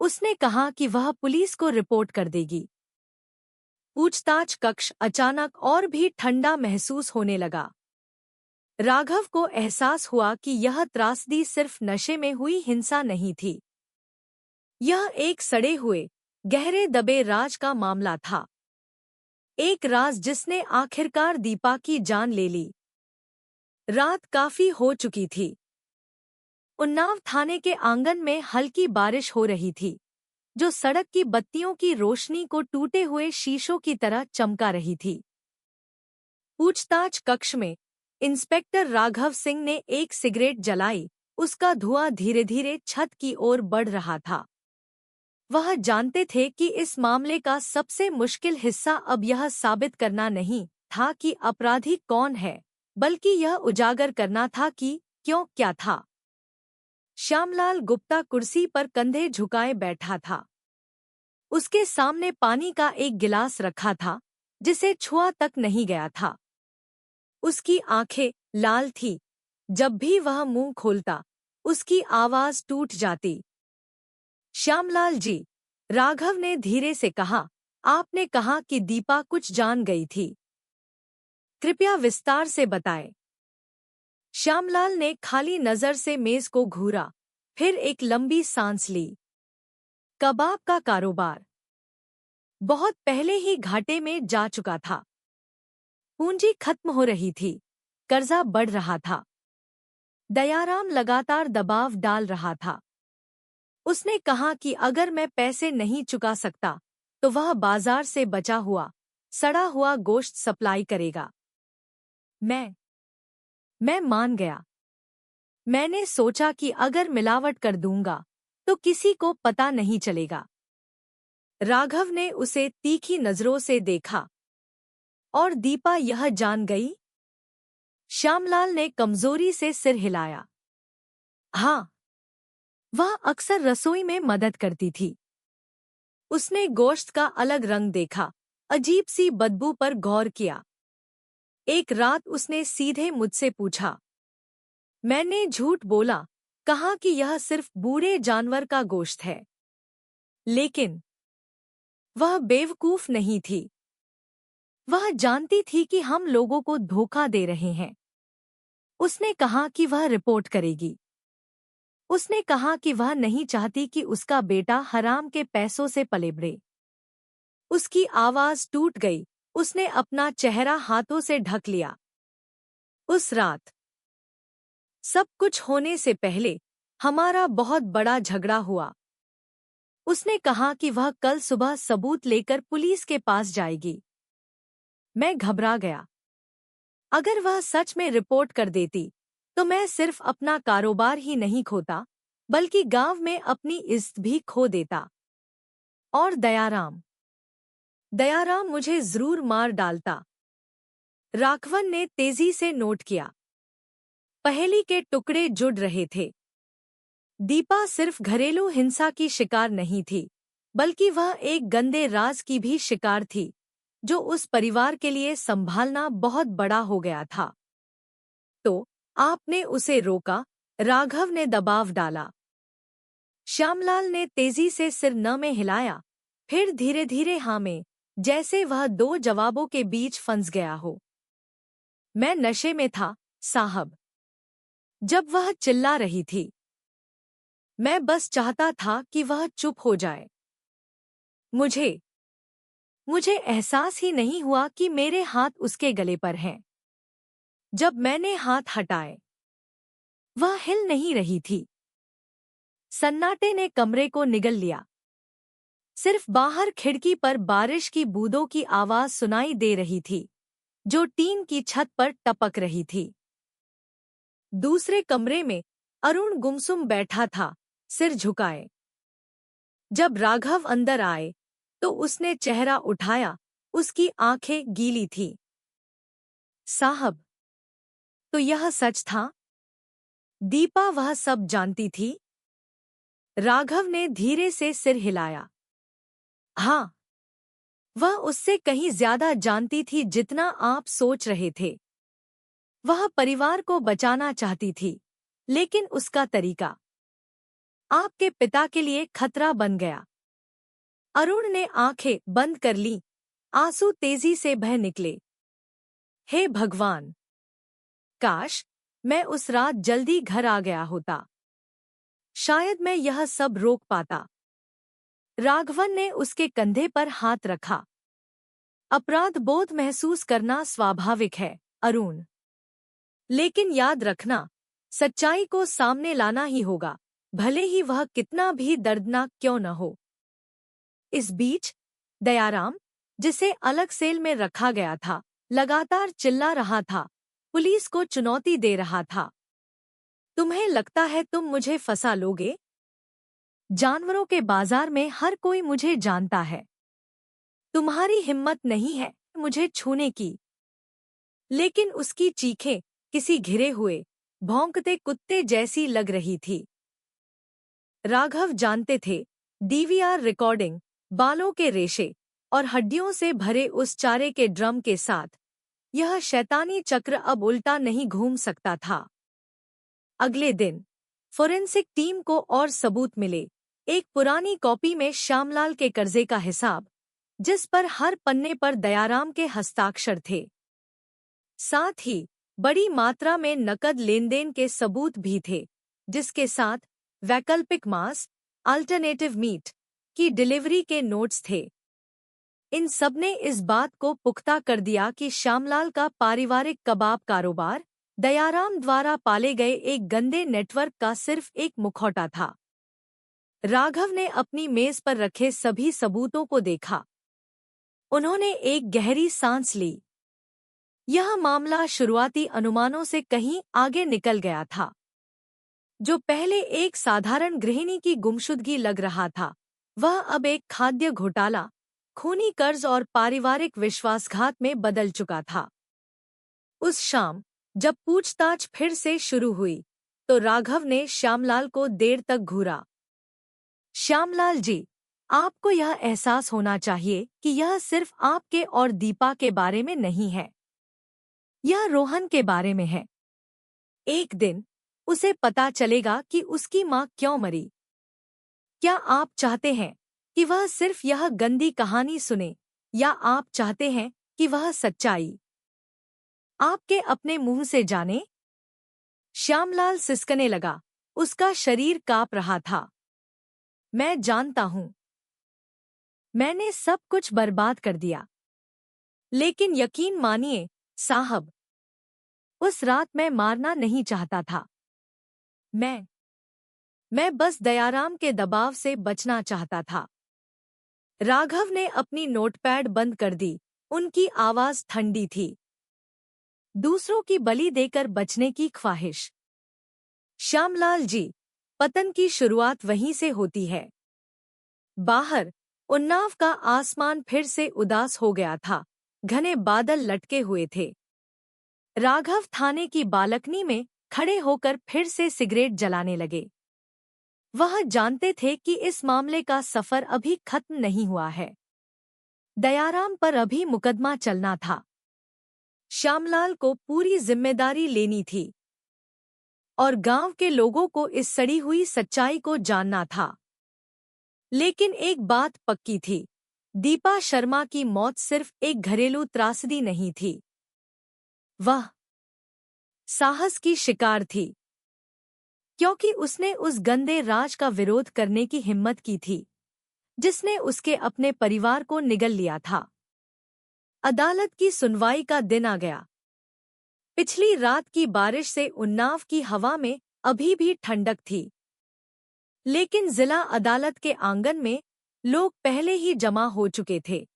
उसने कहा कि वह पुलिस को रिपोर्ट कर देगी। पूछताछ कक्ष अचानक और भी ठंडा महसूस होने लगा। राघव को एहसास हुआ कि यह त्रासदी सिर्फ नशे में हुई हिंसा नहीं थी। यह एक सड़े हुए, गहरे दबे राज का मामला था। एक राज जिसने आखिरकार दीपा की जान ले ली। रात काफी हो चुकी थी। उन्नाव थाने के आंगन में हल्की बारिश हो रही थी, जो सड़क की बत्तियों की रोशनी को टूटे हुए शीशों की तरह चमका रही थी। पूछताछ कक्ष में इंस्पेक्टर राघव सिंह ने एक सिगरेट जलाई। उसका धुआं धीरे धीरे छत की ओर बढ़ रहा था। वह जानते थे कि इस मामले का सबसे मुश्किल हिस्सा अब यह साबित करना नहीं था कि अपराधी कौन है, बल्कि यह उजागर करना था कि क्यों क्या था। श्यामलाल गुप्ता कुर्सी पर कंधे झुकाए बैठा था। उसके सामने पानी का एक गिलास रखा था, जिसे छुआ तक नहीं गया था। उसकी आंखें लाल थी। जब भी वह मुंह खोलता, उसकी आवाज टूट जाती। श्यामलाल जी, राघव ने धीरे से कहा, आपने कहा कि दीपा कुछ जान गई थी। कृपया विस्तार से बताएं। श्यामलाल ने खाली नजर से मेज को घूरा, फिर एक लंबी सांस ली। कबाब का कारोबार बहुत पहले ही घाटे में जा चुका था। पूंजी खत्म हो रही थी, कर्जा बढ़ रहा था। दयाराम लगातार दबाव डाल रहा था। उसने कहा कि अगर मैं पैसे नहीं चुका सकता, तो वह बाजार से बचा हुआ, सड़ा हुआ गोश्त सप्लाई करेगा। मैं मान गया। मैंने सोचा कि अगर मिलावट कर दूंगा, तो किसी को पता नहीं चलेगा। राघव ने उसे तीखी नजरों से देखा। और दीपा यह जान गई? श्यामलाल ने कमजोरी से सिर हिलाया। हाँ, वह अक्सर रसोई में मदद करती थी। उसने गोश्त का अलग रंग देखा, अजीब सी बदबू पर गौर किया। एक रात उसने सीधे मुझसे पूछा। मैंने झूठ बोला, कहा कि यह सिर्फ बूढ़े जानवर का गोश्त है। लेकिन वह बेवकूफ नहीं थी। वह जानती थी कि हम लोगों को धोखा दे रहे हैं। उसने कहा कि वह रिपोर्ट करेगी। उसने कहा कि वह नहीं चाहती कि उसका बेटा हराम के पैसों से पले बढ़े। उसकी आवाज टूट गई। उसने अपना चेहरा हाथों से ढक लिया। उस रात, सब कुछ होने से पहले, हमारा बहुत बड़ा झगड़ा हुआ। उसने कहा कि वह कल सुबह सबूत लेकर पुलिस के पास जाएगी। मैं घबरा गया। अगर वह सच में रिपोर्ट कर देती, तो मैं सिर्फ अपना कारोबार ही नहीं खोता, बल्कि गांव में अपनी इज्जत भी खो देता। और दयाराम मुझे जरूर मार डालता। राघवन ने तेजी से नोट किया। पहेली के टुकड़े जुड़ रहे थे। दीपा सिर्फ घरेलू हिंसा की शिकार नहीं थी, बल्कि वह एक गंदे राज की भी शिकार थी, जो उस परिवार के लिए संभालना बहुत बड़ा हो गया था। तो आपने उसे रोका? राघव ने दबाव डाला। श्यामलाल ने तेजी से सिर न में हिलाया, फिर धीरे धीरे हाँ में, जैसे वह दो जवाबों के बीच फंस गया हो। मैं नशे में था, साहब। जब वह चिल्ला रही थी, मैं बस चाहता था कि वह चुप हो जाए। मुझे एहसास ही नहीं हुआ कि मेरे हाथ उसके गले पर हैं। जब मैंने हाथ हटाए, वह हिल नहीं रही थी। सन्नाटे ने कमरे को निगल लिया। सिर्फ बाहर खिड़की पर बारिश की बूंदों की आवाज सुनाई दे रही थी, जो टीन की छत पर टपक रही थी। दूसरे कमरे में अरुण गुमसुम बैठा था, सिर झुकाए। जब राघव अंदर आए, तो उसने चेहरा उठाया। उसकी आंखें गीली थीं। साहब, तो यह सच था? दीपा वह सब जानती थी? राघव ने धीरे से सिर हिलाया। हाँ, वह उससे कहीं ज्यादा जानती थी जितना आप सोच रहे थे। वह परिवार को बचाना चाहती थी, लेकिन उसका तरीका आपके पिता के लिए खतरा बन गया। अरुण ने आंखें बंद कर लीं। आंसू तेजी से बह निकले। हे भगवान! काश मैं उस रात जल्दी घर आ गया होता। शायद मैं यह सब रोक पाता। राघवन ने उसके कंधे पर हाथ रखा। अपराध बोध महसूस करना स्वाभाविक है, अरुण। लेकिन याद रखना, सच्चाई को सामने लाना ही होगा, भले ही वह कितना भी दर्दनाक क्यों न हो। इस बीच दयाराम, जिसे अलग सेल में रखा गया था, लगातार चिल्ला रहा था, पुलिस को चुनौती दे रहा था। तुम्हें लगता है तुम मुझे फंसा लोगे? जानवरों के बाजार में हर कोई मुझे जानता है। तुम्हारी हिम्मत नहीं है मुझे छूने की। लेकिन उसकी चीखें किसी घिरे हुए भौंकते कुत्ते जैसी लग रही थी। राघव जानते थे, डीवीआर रिकॉर्डिंग, बालों के रेशे और हड्डियों से भरे उस चारे के ड्रम के साथ यह शैतानी चक्र अब उल्टा नहीं घूम सकता था। अगले दिन फोरेंसिक टीम को और सबूत मिले। एक पुरानी कॉपी में श्यामलाल के कर्जे का हिसाब, जिस पर हर पन्ने पर दयाराम के हस्ताक्षर थे। साथ ही बड़ी मात्रा में नकद लेनदेन के सबूत भी थे, जिसके साथ वैकल्पिक मांस, अल्टरनेटिव मीट की डिलीवरी के नोट्स थे। इन सब ने इस बात को पुख्ता कर दिया कि श्यामलाल का पारिवारिक कबाब कारोबार दयाराम द्वारा पाले गए एक गंदे नेटवर्क का सिर्फ एक मुखौटा था। राघव ने अपनी मेज पर रखे सभी सबूतों को देखा। उन्होंने एक गहरी सांस ली। यह मामला शुरुआती अनुमानों से कहीं आगे निकल गया था। जो पहले एक साधारण गृहिणी की गुमशुदगी लग रहा था, वह अब एक खाद्य घोटाला, खूनी कर्ज और पारिवारिक विश्वासघात में बदल चुका था। उस शाम जब पूछताछ फिर से शुरू हुई, तो राघव ने श्यामलाल को देर तक घूरा। श्यामलाल जी, आपको यह एहसास होना चाहिए कि यह सिर्फ आपके और दीपा के बारे में नहीं है। यह रोहन के बारे में है। एक दिन उसे पता चलेगा कि उसकी माँ क्यों मरी। क्या आप चाहते हैं कि वह सिर्फ यह गंदी कहानी सुने, या आप चाहते हैं कि वह सच्चाई आपके अपने मुंह से जाने? श्यामलाल सिसकने लगा। उसका शरीर कांप रहा था। मैं जानता हूं, मैंने सब कुछ बर्बाद कर दिया। लेकिन यकीन मानिए साहब, उस रात मैं मारना नहीं चाहता था। मैं बस दयाराम के दबाव से बचना चाहता था। राघव ने अपनी नोटपैड बंद कर दी। उनकी आवाज ठंडी थी। दूसरों की बलि देकर बचने की ख्वाहिश। श्यामलाल जी, पतन की शुरुआत वहीं से होती है। बाहर उन्नाव का आसमान फिर से उदास हो गया था। घने बादल लटके हुए थे। राघव थाने की बालकनी में खड़े होकर फिर से सिगरेट जलाने लगे। वह जानते थे कि इस मामले का सफर अभी खत्म नहीं हुआ है। दयाराम पर अभी मुकदमा चलना था। श्यामलाल को पूरी जिम्मेदारी लेनी थी और गांव के लोगों को इस सड़ी हुई सच्चाई को जानना था। लेकिन एक बात पक्की थी, दीपा शर्मा की मौत सिर्फ एक घरेलू त्रासदी नहीं थी। वह साहस की शिकार थी, क्योंकि उसने उस गंदे राज का विरोध करने की हिम्मत की थी, जिसने उसके अपने परिवार को निगल लिया था। अदालत की सुनवाई का दिन आ गया। पिछली रात की बारिश से उन्नाव की हवा में अभी भी ठंडक थी। लेकिन जिला अदालत के आंगन में लोग पहले ही जमा हो चुके थे।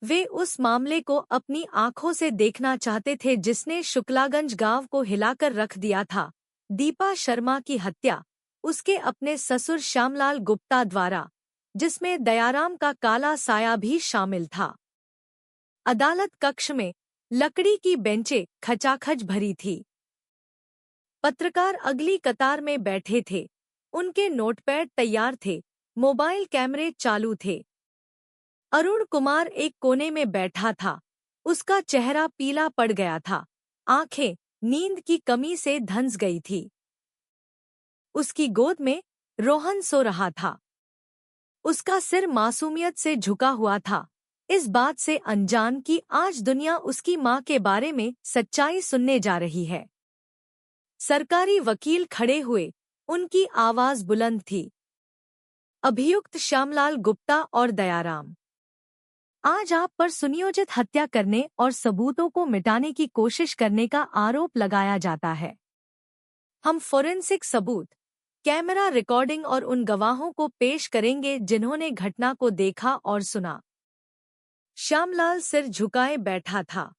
वे उस मामले को अपनी आंखों से देखना चाहते थे जिसने शुक्लागंज गांव को हिलाकर रख दिया था। दीपा शर्मा की हत्या उसके अपने ससुर श्यामलाल गुप्ता द्वारा, जिसमें दयाराम का काला साया भी शामिल था। अदालत कक्ष में लकड़ी की बेंचें खचाखच भरी थी। पत्रकार अगली कतार में बैठे थे। उनके नोटपैड तैयार थे, मोबाइल कैमरे चालू थे। अरुण कुमार एक कोने में बैठा था। उसका चेहरा पीला पड़ गया था, आंखें नींद की कमी से धंस गई थी। उसकी गोद में रोहन सो रहा था। उसका सिर मासूमियत से झुका हुआ था, इस बात से अनजान कि आज दुनिया उसकी मां के बारे में सच्चाई सुनने जा रही है। सरकारी वकील खड़े हुए, उनकी आवाज बुलंद थी। अभियुक्त श्यामलाल गुप्ता और दयाराम, आज आप पर सुनियोजित हत्या करने और सबूतों को मिटाने की कोशिश करने का आरोप लगाया जाता है। हम फोरेंसिक सबूत, कैमरा रिकॉर्डिंग और उन गवाहों को पेश करेंगे जिन्होंने घटना को देखा और सुना। श्यामलाल सिर झुकाए बैठा था।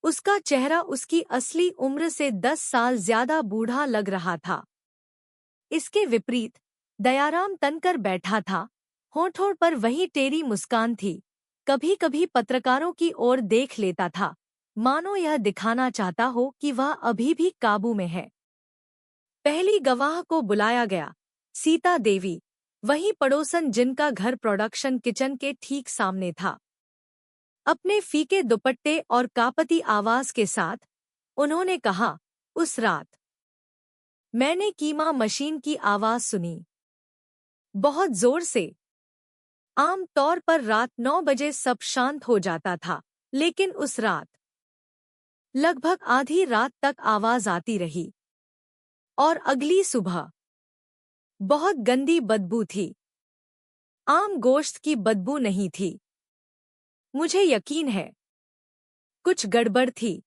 उसका चेहरा उसकी असली उम्र से 10 साल ज्यादा बूढ़ा लग रहा था। इसके विपरीत दयाराम तनकर बैठा था, होठों पर वही टेढ़ी मुस्कान थी। कभी कभी पत्रकारों की ओर देख लेता था, मानो यह दिखाना चाहता हो कि वह अभी भी काबू में है। पहली गवाह को बुलाया गया, सीता देवी, वही पड़ोसन जिनका घर प्रोडक्शन किचन के ठीक सामने था। अपने फीके दुपट्टे और कापती आवाज के साथ उन्होंने कहा, उस रात मैंने कीमा मशीन की आवाज सुनी, बहुत जोर से। आम तौर पर रात 9 बजे सब शांत हो जाता था, लेकिन उस रात लगभग आधी रात तक आवाज आती रही। और अगली सुबह बहुत गंदी बदबू थी, आम गोश्त की बदबू नहीं थी। मुझे यकीन है कुछ गड़बड़ थी।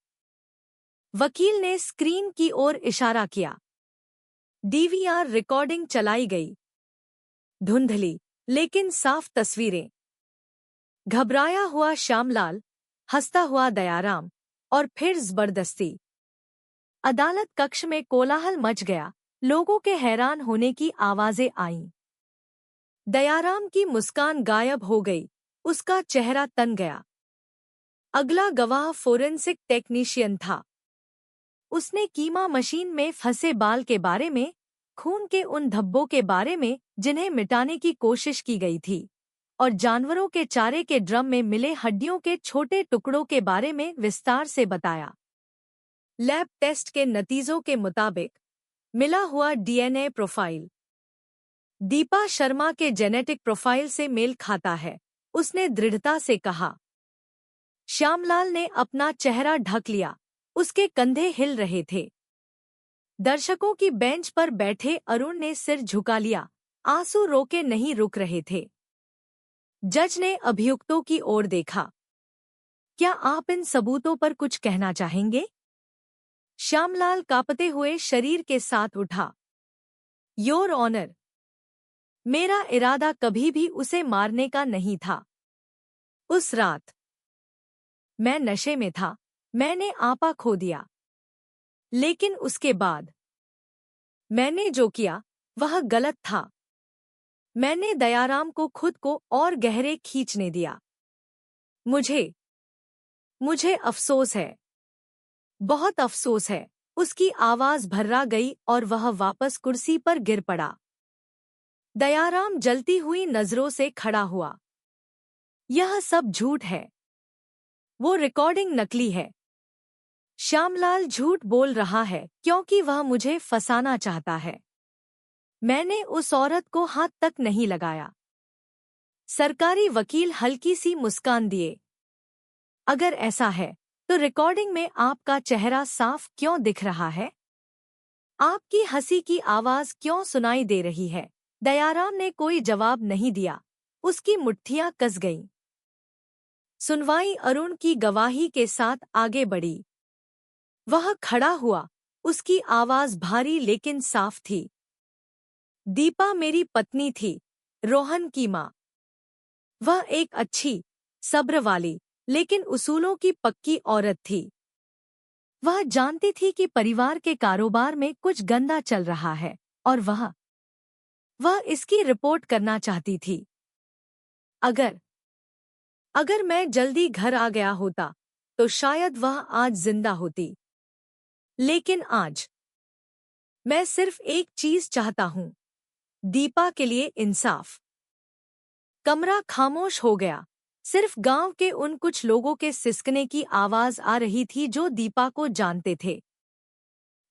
वकील ने स्क्रीन की ओर इशारा किया। डीवीआर रिकॉर्डिंग चलाई गई। धुंधली लेकिन साफ तस्वीरें। घबराया हुआ श्यामलाल, हंसता हुआ दयाराम, और फिर जबरदस्ती। अदालत कक्ष में कोलाहल मच गया, लोगों के हैरान होने की आवाजें आईं। दयाराम की मुस्कान गायब हो गई, उसका चेहरा तन गया। अगला गवाह फोरेंसिक टेक्नीशियन था। उसने कीमा मशीन में फंसे बाल के बारे में, खून के उन धब्बों के बारे में जिन्हें मिटाने की कोशिश की गई थी, और जानवरों के चारे के ड्रम में मिले हड्डियों के छोटे टुकड़ों के बारे में विस्तार से बताया। लैब टेस्ट के नतीजों के मुताबिक मिला हुआ डीएनए प्रोफाइल दीपा शर्मा के जेनेटिक प्रोफाइल से मेल खाता है, उसने दृढ़ता से कहा। श्यामलाल ने अपना चेहरा ढक लिया, उसके कंधे हिल रहे थे। दर्शकों की बेंच पर बैठे अरुण ने सिर झुका लिया, आंसू रोके नहीं रुक रहे थे। जज ने अभियुक्तों की ओर देखा। क्या आप इन सबूतों पर कुछ कहना चाहेंगे? श्यामलाल कांपते हुए शरीर के साथ उठा। योर ऑनर, मेरा इरादा कभी भी उसे मारने का नहीं था। उस रात मैं नशे में था, मैंने आपा खो दिया। लेकिन उसके बाद मैंने जो किया वह गलत था। मैंने दयाराम को खुद को और गहरे खींचने दिया। मुझे अफसोस है, बहुत अफसोस है। उसकी आवाज भर्रा गई और वह वापस कुर्सी पर गिर पड़ा। दयाराम जलती हुई नजरों से खड़ा हुआ। यह सब झूठ है, वो रिकॉर्डिंग नकली है। श्यामलाल झूठ बोल रहा है क्योंकि वह मुझे फंसाना चाहता है। मैंने उस औरत को हाथ तक नहीं लगाया। सरकारी वकील हल्की सी मुस्कान दिए। अगर ऐसा है तो रिकॉर्डिंग में आपका चेहरा साफ क्यों दिख रहा है? आपकी हंसी की आवाज क्यों सुनाई दे रही है? दयाराम ने कोई जवाब नहीं दिया, उसकी मुट्ठियां कस गईं। सुनवाई अरुण की गवाही के साथ आगे बढ़ी। वह खड़ा हुआ, उसकी आवाज भारी लेकिन साफ थी। दीपा मेरी पत्नी थी, रोहन की माँ। वह एक अच्छी, सब्र वाली, लेकिन उसूलों की पक्की औरत थी। वह जानती थी कि परिवार के कारोबार में कुछ गंदा चल रहा है, और वह इसकी रिपोर्ट करना चाहती थी। अगर मैं जल्दी घर आ गया होता तो शायद वह आज जिंदा होती। लेकिन आज मैं सिर्फ एक चीज चाहता हूं, दीपा के लिए इंसाफ। कमरा खामोश हो गया, सिर्फ गांव के उन कुछ लोगों के सिसकने की आवाज आ रही थी जो दीपा को जानते थे।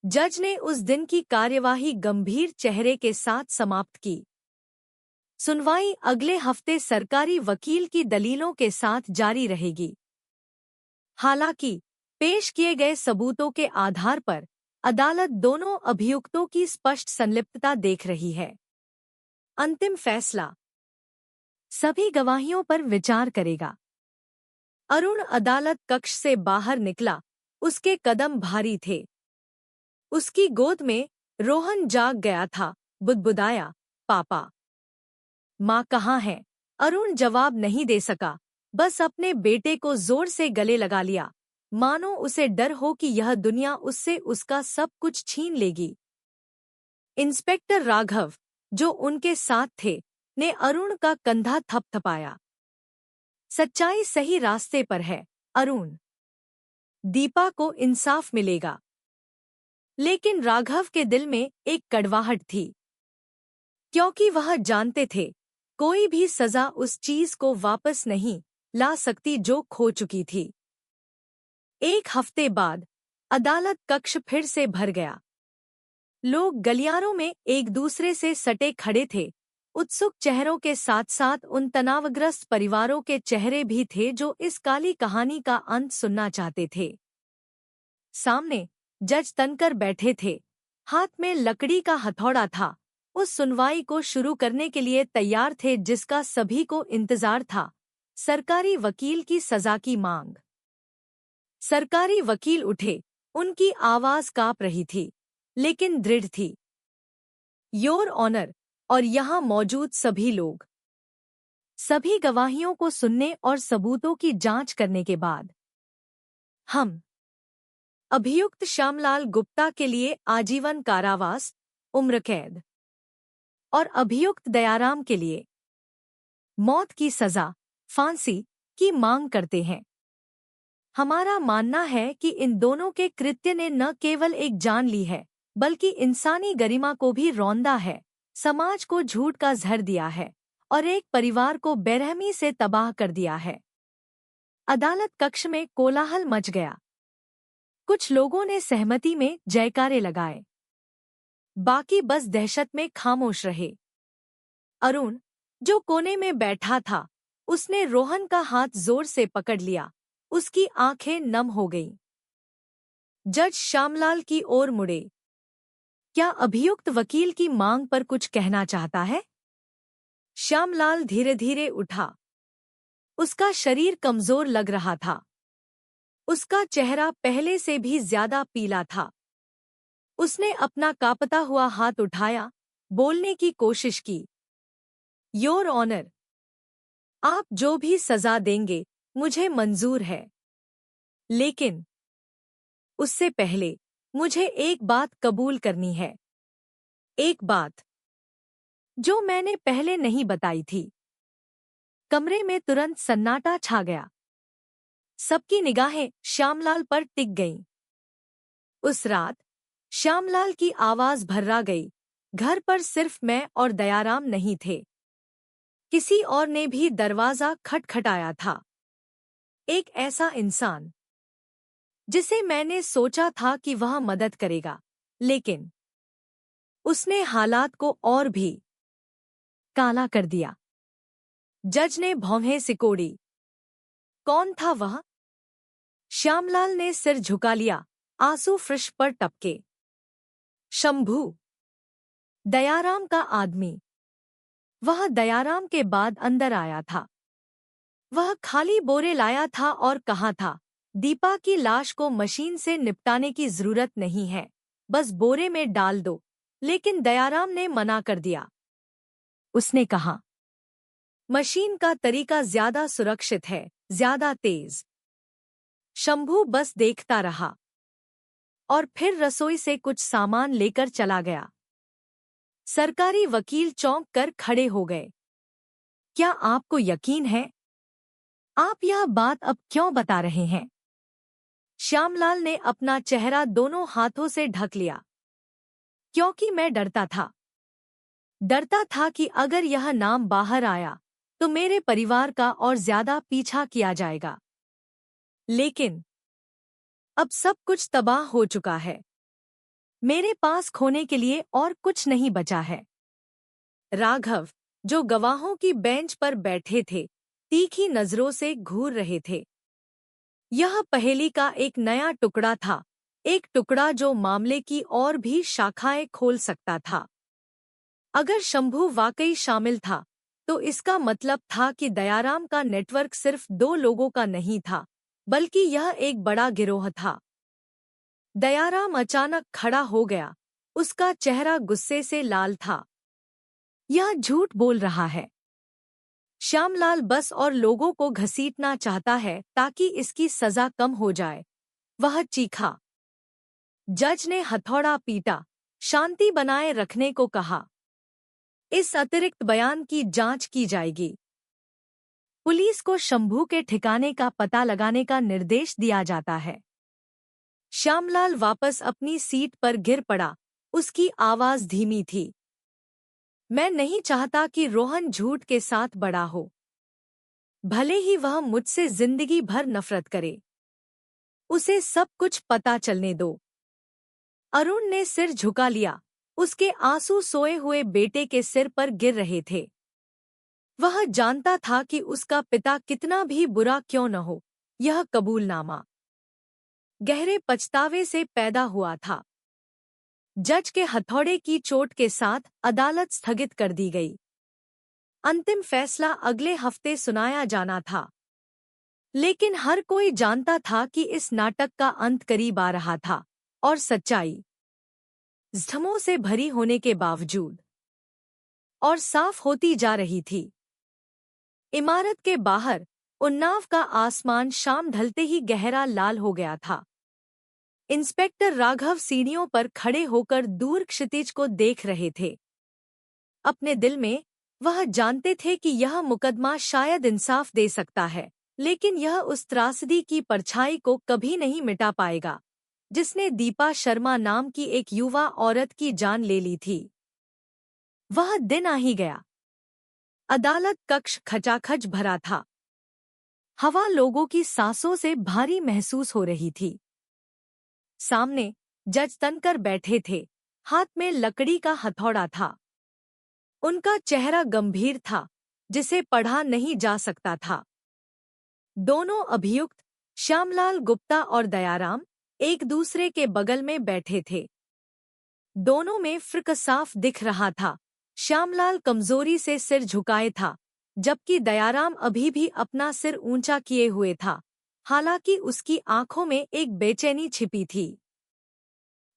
जज ने उस दिन की कार्यवाही गंभीर चेहरे के साथ समाप्त की। सुनवाई अगले हफ्ते सरकारी वकील की दलीलों के साथ जारी रहेगी। हालांकि पेश किए गए सबूतों के आधार पर अदालत दोनों अभियुक्तों की स्पष्ट संलिप्तता देख रही है। अंतिम फैसला सभी गवाहियों पर विचार करेगा। अरुण अदालत कक्ष से बाहर निकला, उसके कदम भारी थे। उसकी गोद में रोहन जाग गया था, बुदबुदाया, पापा। माँ कहाँ है? अरुण जवाब नहीं दे सका, बस अपने बेटे को जोर से गले लगा लिया, मानो उसे डर हो कि यह दुनिया उससे उसका सब कुछ छीन लेगी। इंस्पेक्टर राघव, जो उनके साथ थे, ने अरुण का कंधा थपथपाया। सच्चाई सही रास्ते पर है, अरुण। दीपा को इंसाफ मिलेगा। लेकिन राघव के दिल में एक कड़वाहट थी, क्योंकि वह जानते थे कोई भी सजा उस चीज को वापस नहीं ला सकती जो खो चुकी थी। एक हफ्ते बाद अदालत कक्ष फिर से भर गया। लोग गलियारों में एक दूसरे से सटे खड़े थे। उत्सुक चेहरों के साथ साथ उन तनावग्रस्त परिवारों के चेहरे भी थे जो इस काली कहानी का अंत सुनना चाहते थे। सामने जज तनकर बैठे थे, हाथ में लकड़ी का हथौड़ा था। उस सुनवाई को शुरू करने के लिए तैयार थे जिसका सभी को इंतजार था, सरकारी वकील की सजा की मांग। सरकारी वकील उठे, उनकी आवाज कांप रही थी, लेकिन दृढ़ थी। योर ऑनर, और यहाँ मौजूद सभी लोग, सभी गवाहियों को सुनने और सबूतों की जांच करने के बाद हम अभियुक्त श्यामलाल गुप्ता के लिए आजीवन कारावास, उम्र कैद, और अभियुक्त दयाराम के लिए मौत की सजा, फांसी की मांग करते हैं। हमारा मानना है कि इन दोनों के कृत्य ने न केवल एक जान ली है, बल्कि इंसानी गरिमा को भी रौंदा है, समाज को झूठ का जहर दिया है और एक परिवार को बेरहमी से तबाह कर दिया है। अदालत कक्ष में कोलाहल मच गया। कुछ लोगों ने सहमति में जयकारे लगाए, बाकी बस दहशत में खामोश रहे। अरुण, जो कोने में बैठा था, उसने रोहन का हाथ जोर से पकड़ लिया। उसकी आंखें नम हो गईं। जज श्यामलाल की ओर मुड़े। क्या अभियुक्त वकील की मांग पर कुछ कहना चाहता है? श्यामलाल धीरे धीरे उठा। उसका शरीर कमजोर लग रहा था। उसका चेहरा पहले से भी ज्यादा पीला था। उसने अपना कांपता हुआ हाथ उठाया, बोलने की कोशिश की। योर ऑनर, आप जो भी सजा देंगे मुझे मंजूर है, लेकिन उससे पहले मुझे एक बात कबूल करनी है। एक बात जो मैंने पहले नहीं बताई थी। कमरे में तुरंत सन्नाटा छा गया। सबकी निगाहें श्यामलाल पर टिक गईं। उस रात श्यामलाल की आवाज भर्रा गई। घर पर सिर्फ मैं और दयाराम नहीं थे। किसी और ने भी दरवाजा खटखटाया था। एक ऐसा इंसान जिसे मैंने सोचा था कि वह मदद करेगा, लेकिन उसने हालात को और भी काला कर दिया। जज ने भौहें सिकोड़ी। कौन था वह? श्यामलाल ने सिर झुका लिया, आंसू फर्श पर टपके। शंभू, दयाराम का आदमी। वह दयाराम के बाद अंदर आया था। वह खाली बोरे लाया था और कहा था, दीपा की लाश को मशीन से निपटाने की जरूरत नहीं है, बस बोरे में डाल दो। लेकिन दयाराम ने मना कर दिया। उसने कहा, मशीन का तरीका ज्यादा सुरक्षित है, ज्यादा तेज। शंभू बस देखता रहा और फिर रसोई से कुछ सामान लेकर चला गया। सरकारी वकील चौंक कर खड़े हो गए। क्या आपको यकीन है? आप यह बात अब क्यों बता रहे हैं? श्यामलाल ने अपना चेहरा दोनों हाथों से ढक लिया। क्योंकि मैं डरता था। डरता था कि अगर यह नाम बाहर आया तो मेरे परिवार का और ज्यादा पीछा किया जाएगा। लेकिन अब सब कुछ तबाह हो चुका है। मेरे पास खोने के लिए और कुछ नहीं बचा है। राघव, जो गवाहों की बेंच पर बैठे थे, तीखी नजरों से घूर रहे थे। यह पहेली का एक नया टुकड़ा था, एक टुकड़ा जो मामले की और भी शाखाएं खोल सकता था। अगर शंभू वाकई शामिल था, तो इसका मतलब था कि दयाराम का नेटवर्क सिर्फ 2 लोगों का नहीं था, बल्कि यह एक बड़ा गिरोह था। दयाराम अचानक खड़ा हो गया। उसका चेहरा गुस्से से लाल था। यह झूठ बोल रहा है। श्यामलाल बस और लोगों को घसीटना चाहता है ताकि इसकी सजा कम हो जाए, वह चीखा। जज ने हथौड़ा पीटा, शांति बनाए रखने को कहा। इस अतिरिक्त बयान की जांच की जाएगी। पुलिस को शंभू के ठिकाने का पता लगाने का निर्देश दिया जाता है। श्यामलाल वापस अपनी सीट पर गिर पड़ा। उसकी आवाज धीमी थी। मैं नहीं चाहता कि रोहन झूठ के साथ बड़ा हो, भले ही वह मुझसे जिंदगी भर नफरत करे। उसे सब कुछ पता चलने दो। अरुण ने सिर झुका लिया। उसके आंसू सोए हुए बेटे के सिर पर गिर रहे थे। वह जानता था कि उसका पिता कितना भी बुरा क्यों न हो, यह कबूलनामा गहरे पछतावे से पैदा हुआ था। जज के हथौड़े की चोट के साथ अदालत स्थगित कर दी गई। अंतिम फैसला अगले हफ्ते सुनाया जाना था। लेकिन हर कोई जानता था कि इस नाटक का अंत करीब आ रहा था और सच्चाई ज़ख्मों से भरी होने के बावजूद और साफ होती जा रही थी। इमारत के बाहर उन्नाव का आसमान शाम ढलते ही गहरा लाल हो गया था। इंस्पेक्टर राघव सीढ़ियों पर खड़े होकर दूर क्षितिज को देख रहे थे। अपने दिल में वह जानते थे कि यह मुकदमा शायद इंसाफ दे सकता है, लेकिन यह उस त्रासदी की परछाई को कभी नहीं मिटा पाएगा जिसने दीपा शर्मा नाम की एक युवा औरत की जान ले ली थी। वह दिन आ ही गया। अदालत कक्ष खचाखच भरा था। हवा लोगों की सांसों से भारी महसूस हो रही थी। सामने जज तनकर बैठे थे। हाथ में लकड़ी का हथौड़ा था। उनका चेहरा गंभीर था, जिसे पढ़ा नहीं जा सकता था। दोनों अभियुक्त श्यामलाल गुप्ता और दयाराम एक दूसरे के बगल में बैठे थे। दोनों में फर्क साफ दिख रहा था। श्यामलाल कमजोरी से सिर झुकाए था, जबकि दयाराम अभी भी अपना सिर ऊंचा किए हुए था, हालांकि उसकी आंखों में एक बेचैनी छिपी थी।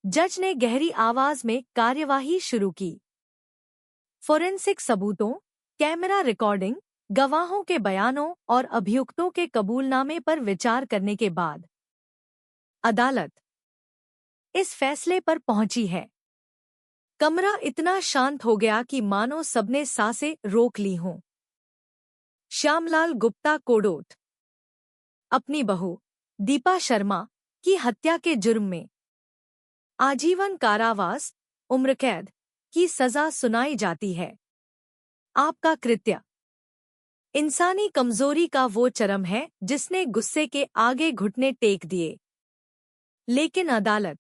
जज ने गहरी आवाज में कार्यवाही शुरू की। फोरेंसिक सबूतों, कैमरा रिकॉर्डिंग, गवाहों के बयानों और अभियुक्तों के कबूलनामे पर विचार करने के बाद अदालत इस फैसले पर पहुंची है। कमरा इतना शांत हो गया कि मानो सबने सांसें रोक ली हों। श्यामलाल गुप्ता कोडोट अपनी बहू दीपा शर्मा की हत्या के जुर्म में आजीवन कारावास, उम्रकैद की सजा सुनाई जाती है। आपका कृत्य इंसानी कमजोरी का वो चरम है जिसने गुस्से के आगे घुटने टेक दिए। लेकिन अदालत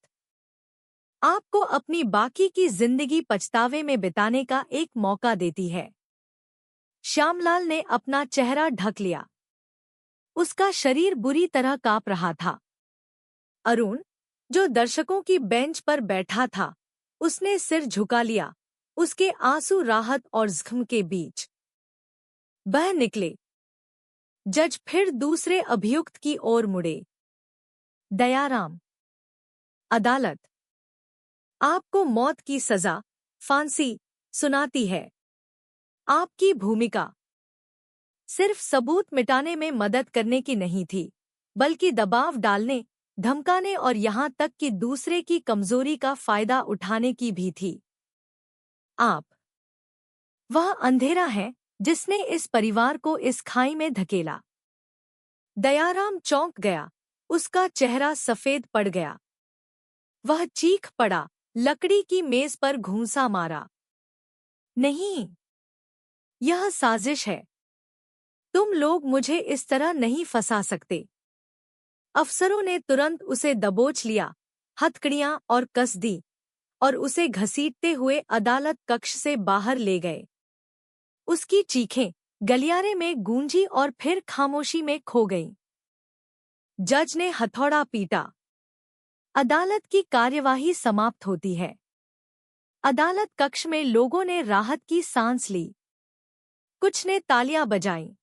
आपको अपनी बाकी की जिंदगी पछतावे में बिताने का एक मौका देती है। श्यामलाल ने अपना चेहरा ढक लिया। उसका शरीर बुरी तरह कांप रहा था। अरुण, जो दर्शकों की बेंच पर बैठा था, उसने सिर झुका लिया। उसके आंसू राहत और ज़ख्म के बीच बह निकले। जज फिर दूसरे अभियुक्त की ओर मुड़े। दयाराम, अदालत आपको मौत की सजा, फांसी सुनाती है। आपकी भूमिका सिर्फ सबूत मिटाने में मदद करने की नहीं थी, बल्कि दबाव डालने, धमकाने और यहाँ तक कि दूसरे की कमजोरी का फायदा उठाने की भी थी। आप वह अंधेरा है जिसने इस परिवार को इस खाई में धकेला। दयाराम चौंक गया। उसका चेहरा सफेद पड़ गया। वह चीख पड़ा, लकड़ी की मेज पर घूंसा मारा। नहीं, यह साजिश है। तुम लोग मुझे इस तरह नहीं फंसा सकते। अफसरों ने तुरंत उसे दबोच लिया, हथकड़ियां और कस दी और उसे घसीटते हुए अदालत कक्ष से बाहर ले गए। उसकी चीखें गलियारे में गूंजी और फिर खामोशी में खो गईं। जज ने हथौड़ा पीटा। अदालत की कार्यवाही समाप्त होती है। अदालत कक्ष में लोगों ने राहत की सांस ली। कुछ ने तालियां बजाईं,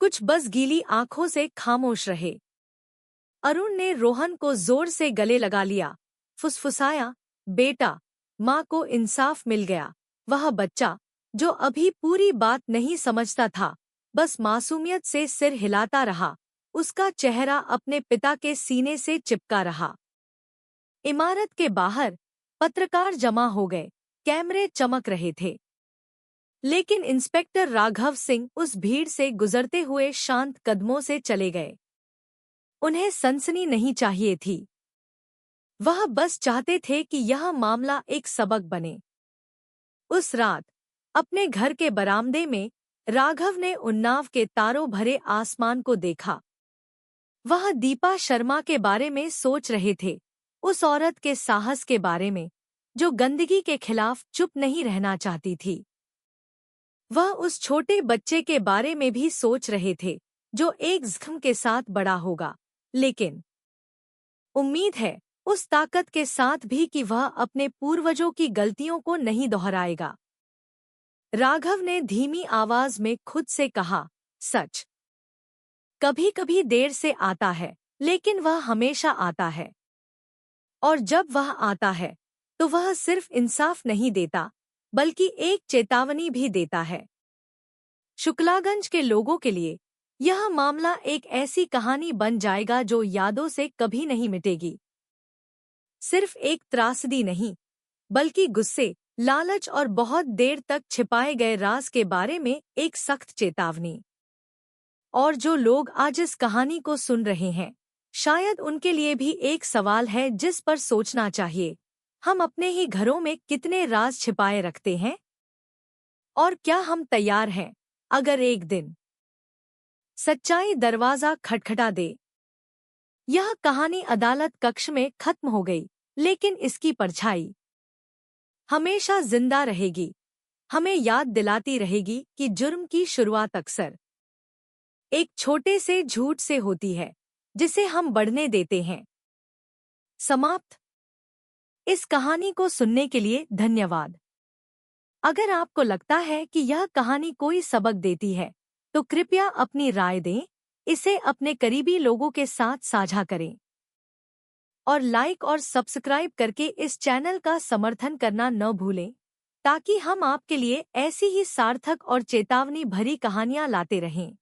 कुछ बस गीली आंखों से खामोश रहे। अरुण ने रोहन को जोर से गले लगा लिया, फुसफुसाया, बेटा, माँ को इंसाफ मिल गया। वह बच्चा जो अभी पूरी बात नहीं समझता था, बस मासूमियत से सिर हिलाता रहा। उसका चेहरा अपने पिता के सीने से चिपका रहा। इमारत के बाहर पत्रकार जमा हो गए। कैमरे चमक रहे थे। लेकिन इंस्पेक्टर राघव सिंह उस भीड़ से गुजरते हुए शांत कदमों से चले गए। उन्हें सनसनी नहीं चाहिए थी। वह बस चाहते थे कि यह मामला एक सबक बने। उस रात अपने घर के बरामदे में राघव ने उन्नाव के तारों भरे आसमान को देखा। वह दीपा शर्मा के बारे में सोच रहे थे, उस औरत के साहस के बारे में जो गंदगी के खिलाफ चुप नहीं रहना चाहती थी। वह उस छोटे बच्चे के बारे में भी सोच रहे थे जो एक जख्म के साथ बड़ा होगा, लेकिन उम्मीद है उस ताकत के साथ भी कि वह अपने पूर्वजों की गलतियों को नहीं दोहराएगा। राघव ने धीमी आवाज में खुद से कहा, सच कभी कभी देर से आता है, लेकिन वह हमेशा आता है। और जब वह आता है तो वह सिर्फ इंसाफ नहीं देता, बल्कि एक चेतावनी भी देता है। शुक्लागंज के लोगों के लिए यह मामला एक ऐसी कहानी बन जाएगा जो यादों से कभी नहीं मिटेगी। सिर्फ एक त्रासदी नहीं, बल्कि गुस्से, लालच और बहुत देर तक छिपाए गए राज के बारे में एक सख्त चेतावनी। और जो लोग आज इस कहानी को सुन रहे हैं, शायद उनके लिए भी एक सवाल है जिस पर सोचना चाहिए। हम अपने ही घरों में कितने राज छिपाए रखते हैं? और क्या हम तैयार हैं अगर एक दिन सच्चाई दरवाजा खटखटा दे? यह कहानी अदालत कक्ष में खत्म हो गई, लेकिन इसकी परछाई हमेशा जिंदा रहेगी, हमें याद दिलाती रहेगी कि जुर्म की शुरुआत अक्सर एक छोटे से झूठ से होती है, जिसे हम बढ़ने देते हैं। समाप्त। इस कहानी को सुनने के लिए धन्यवाद। अगर आपको लगता है कि यह कहानी कोई सबक देती है, तो कृपया अपनी राय दें, इसे अपने करीबी लोगों के साथ साझा करें और लाइक और सब्सक्राइब करके इस चैनल का समर्थन करना न भूलें, ताकि हम आपके लिए ऐसी ही सार्थक और चेतावनी भरी कहानियां लाते रहें।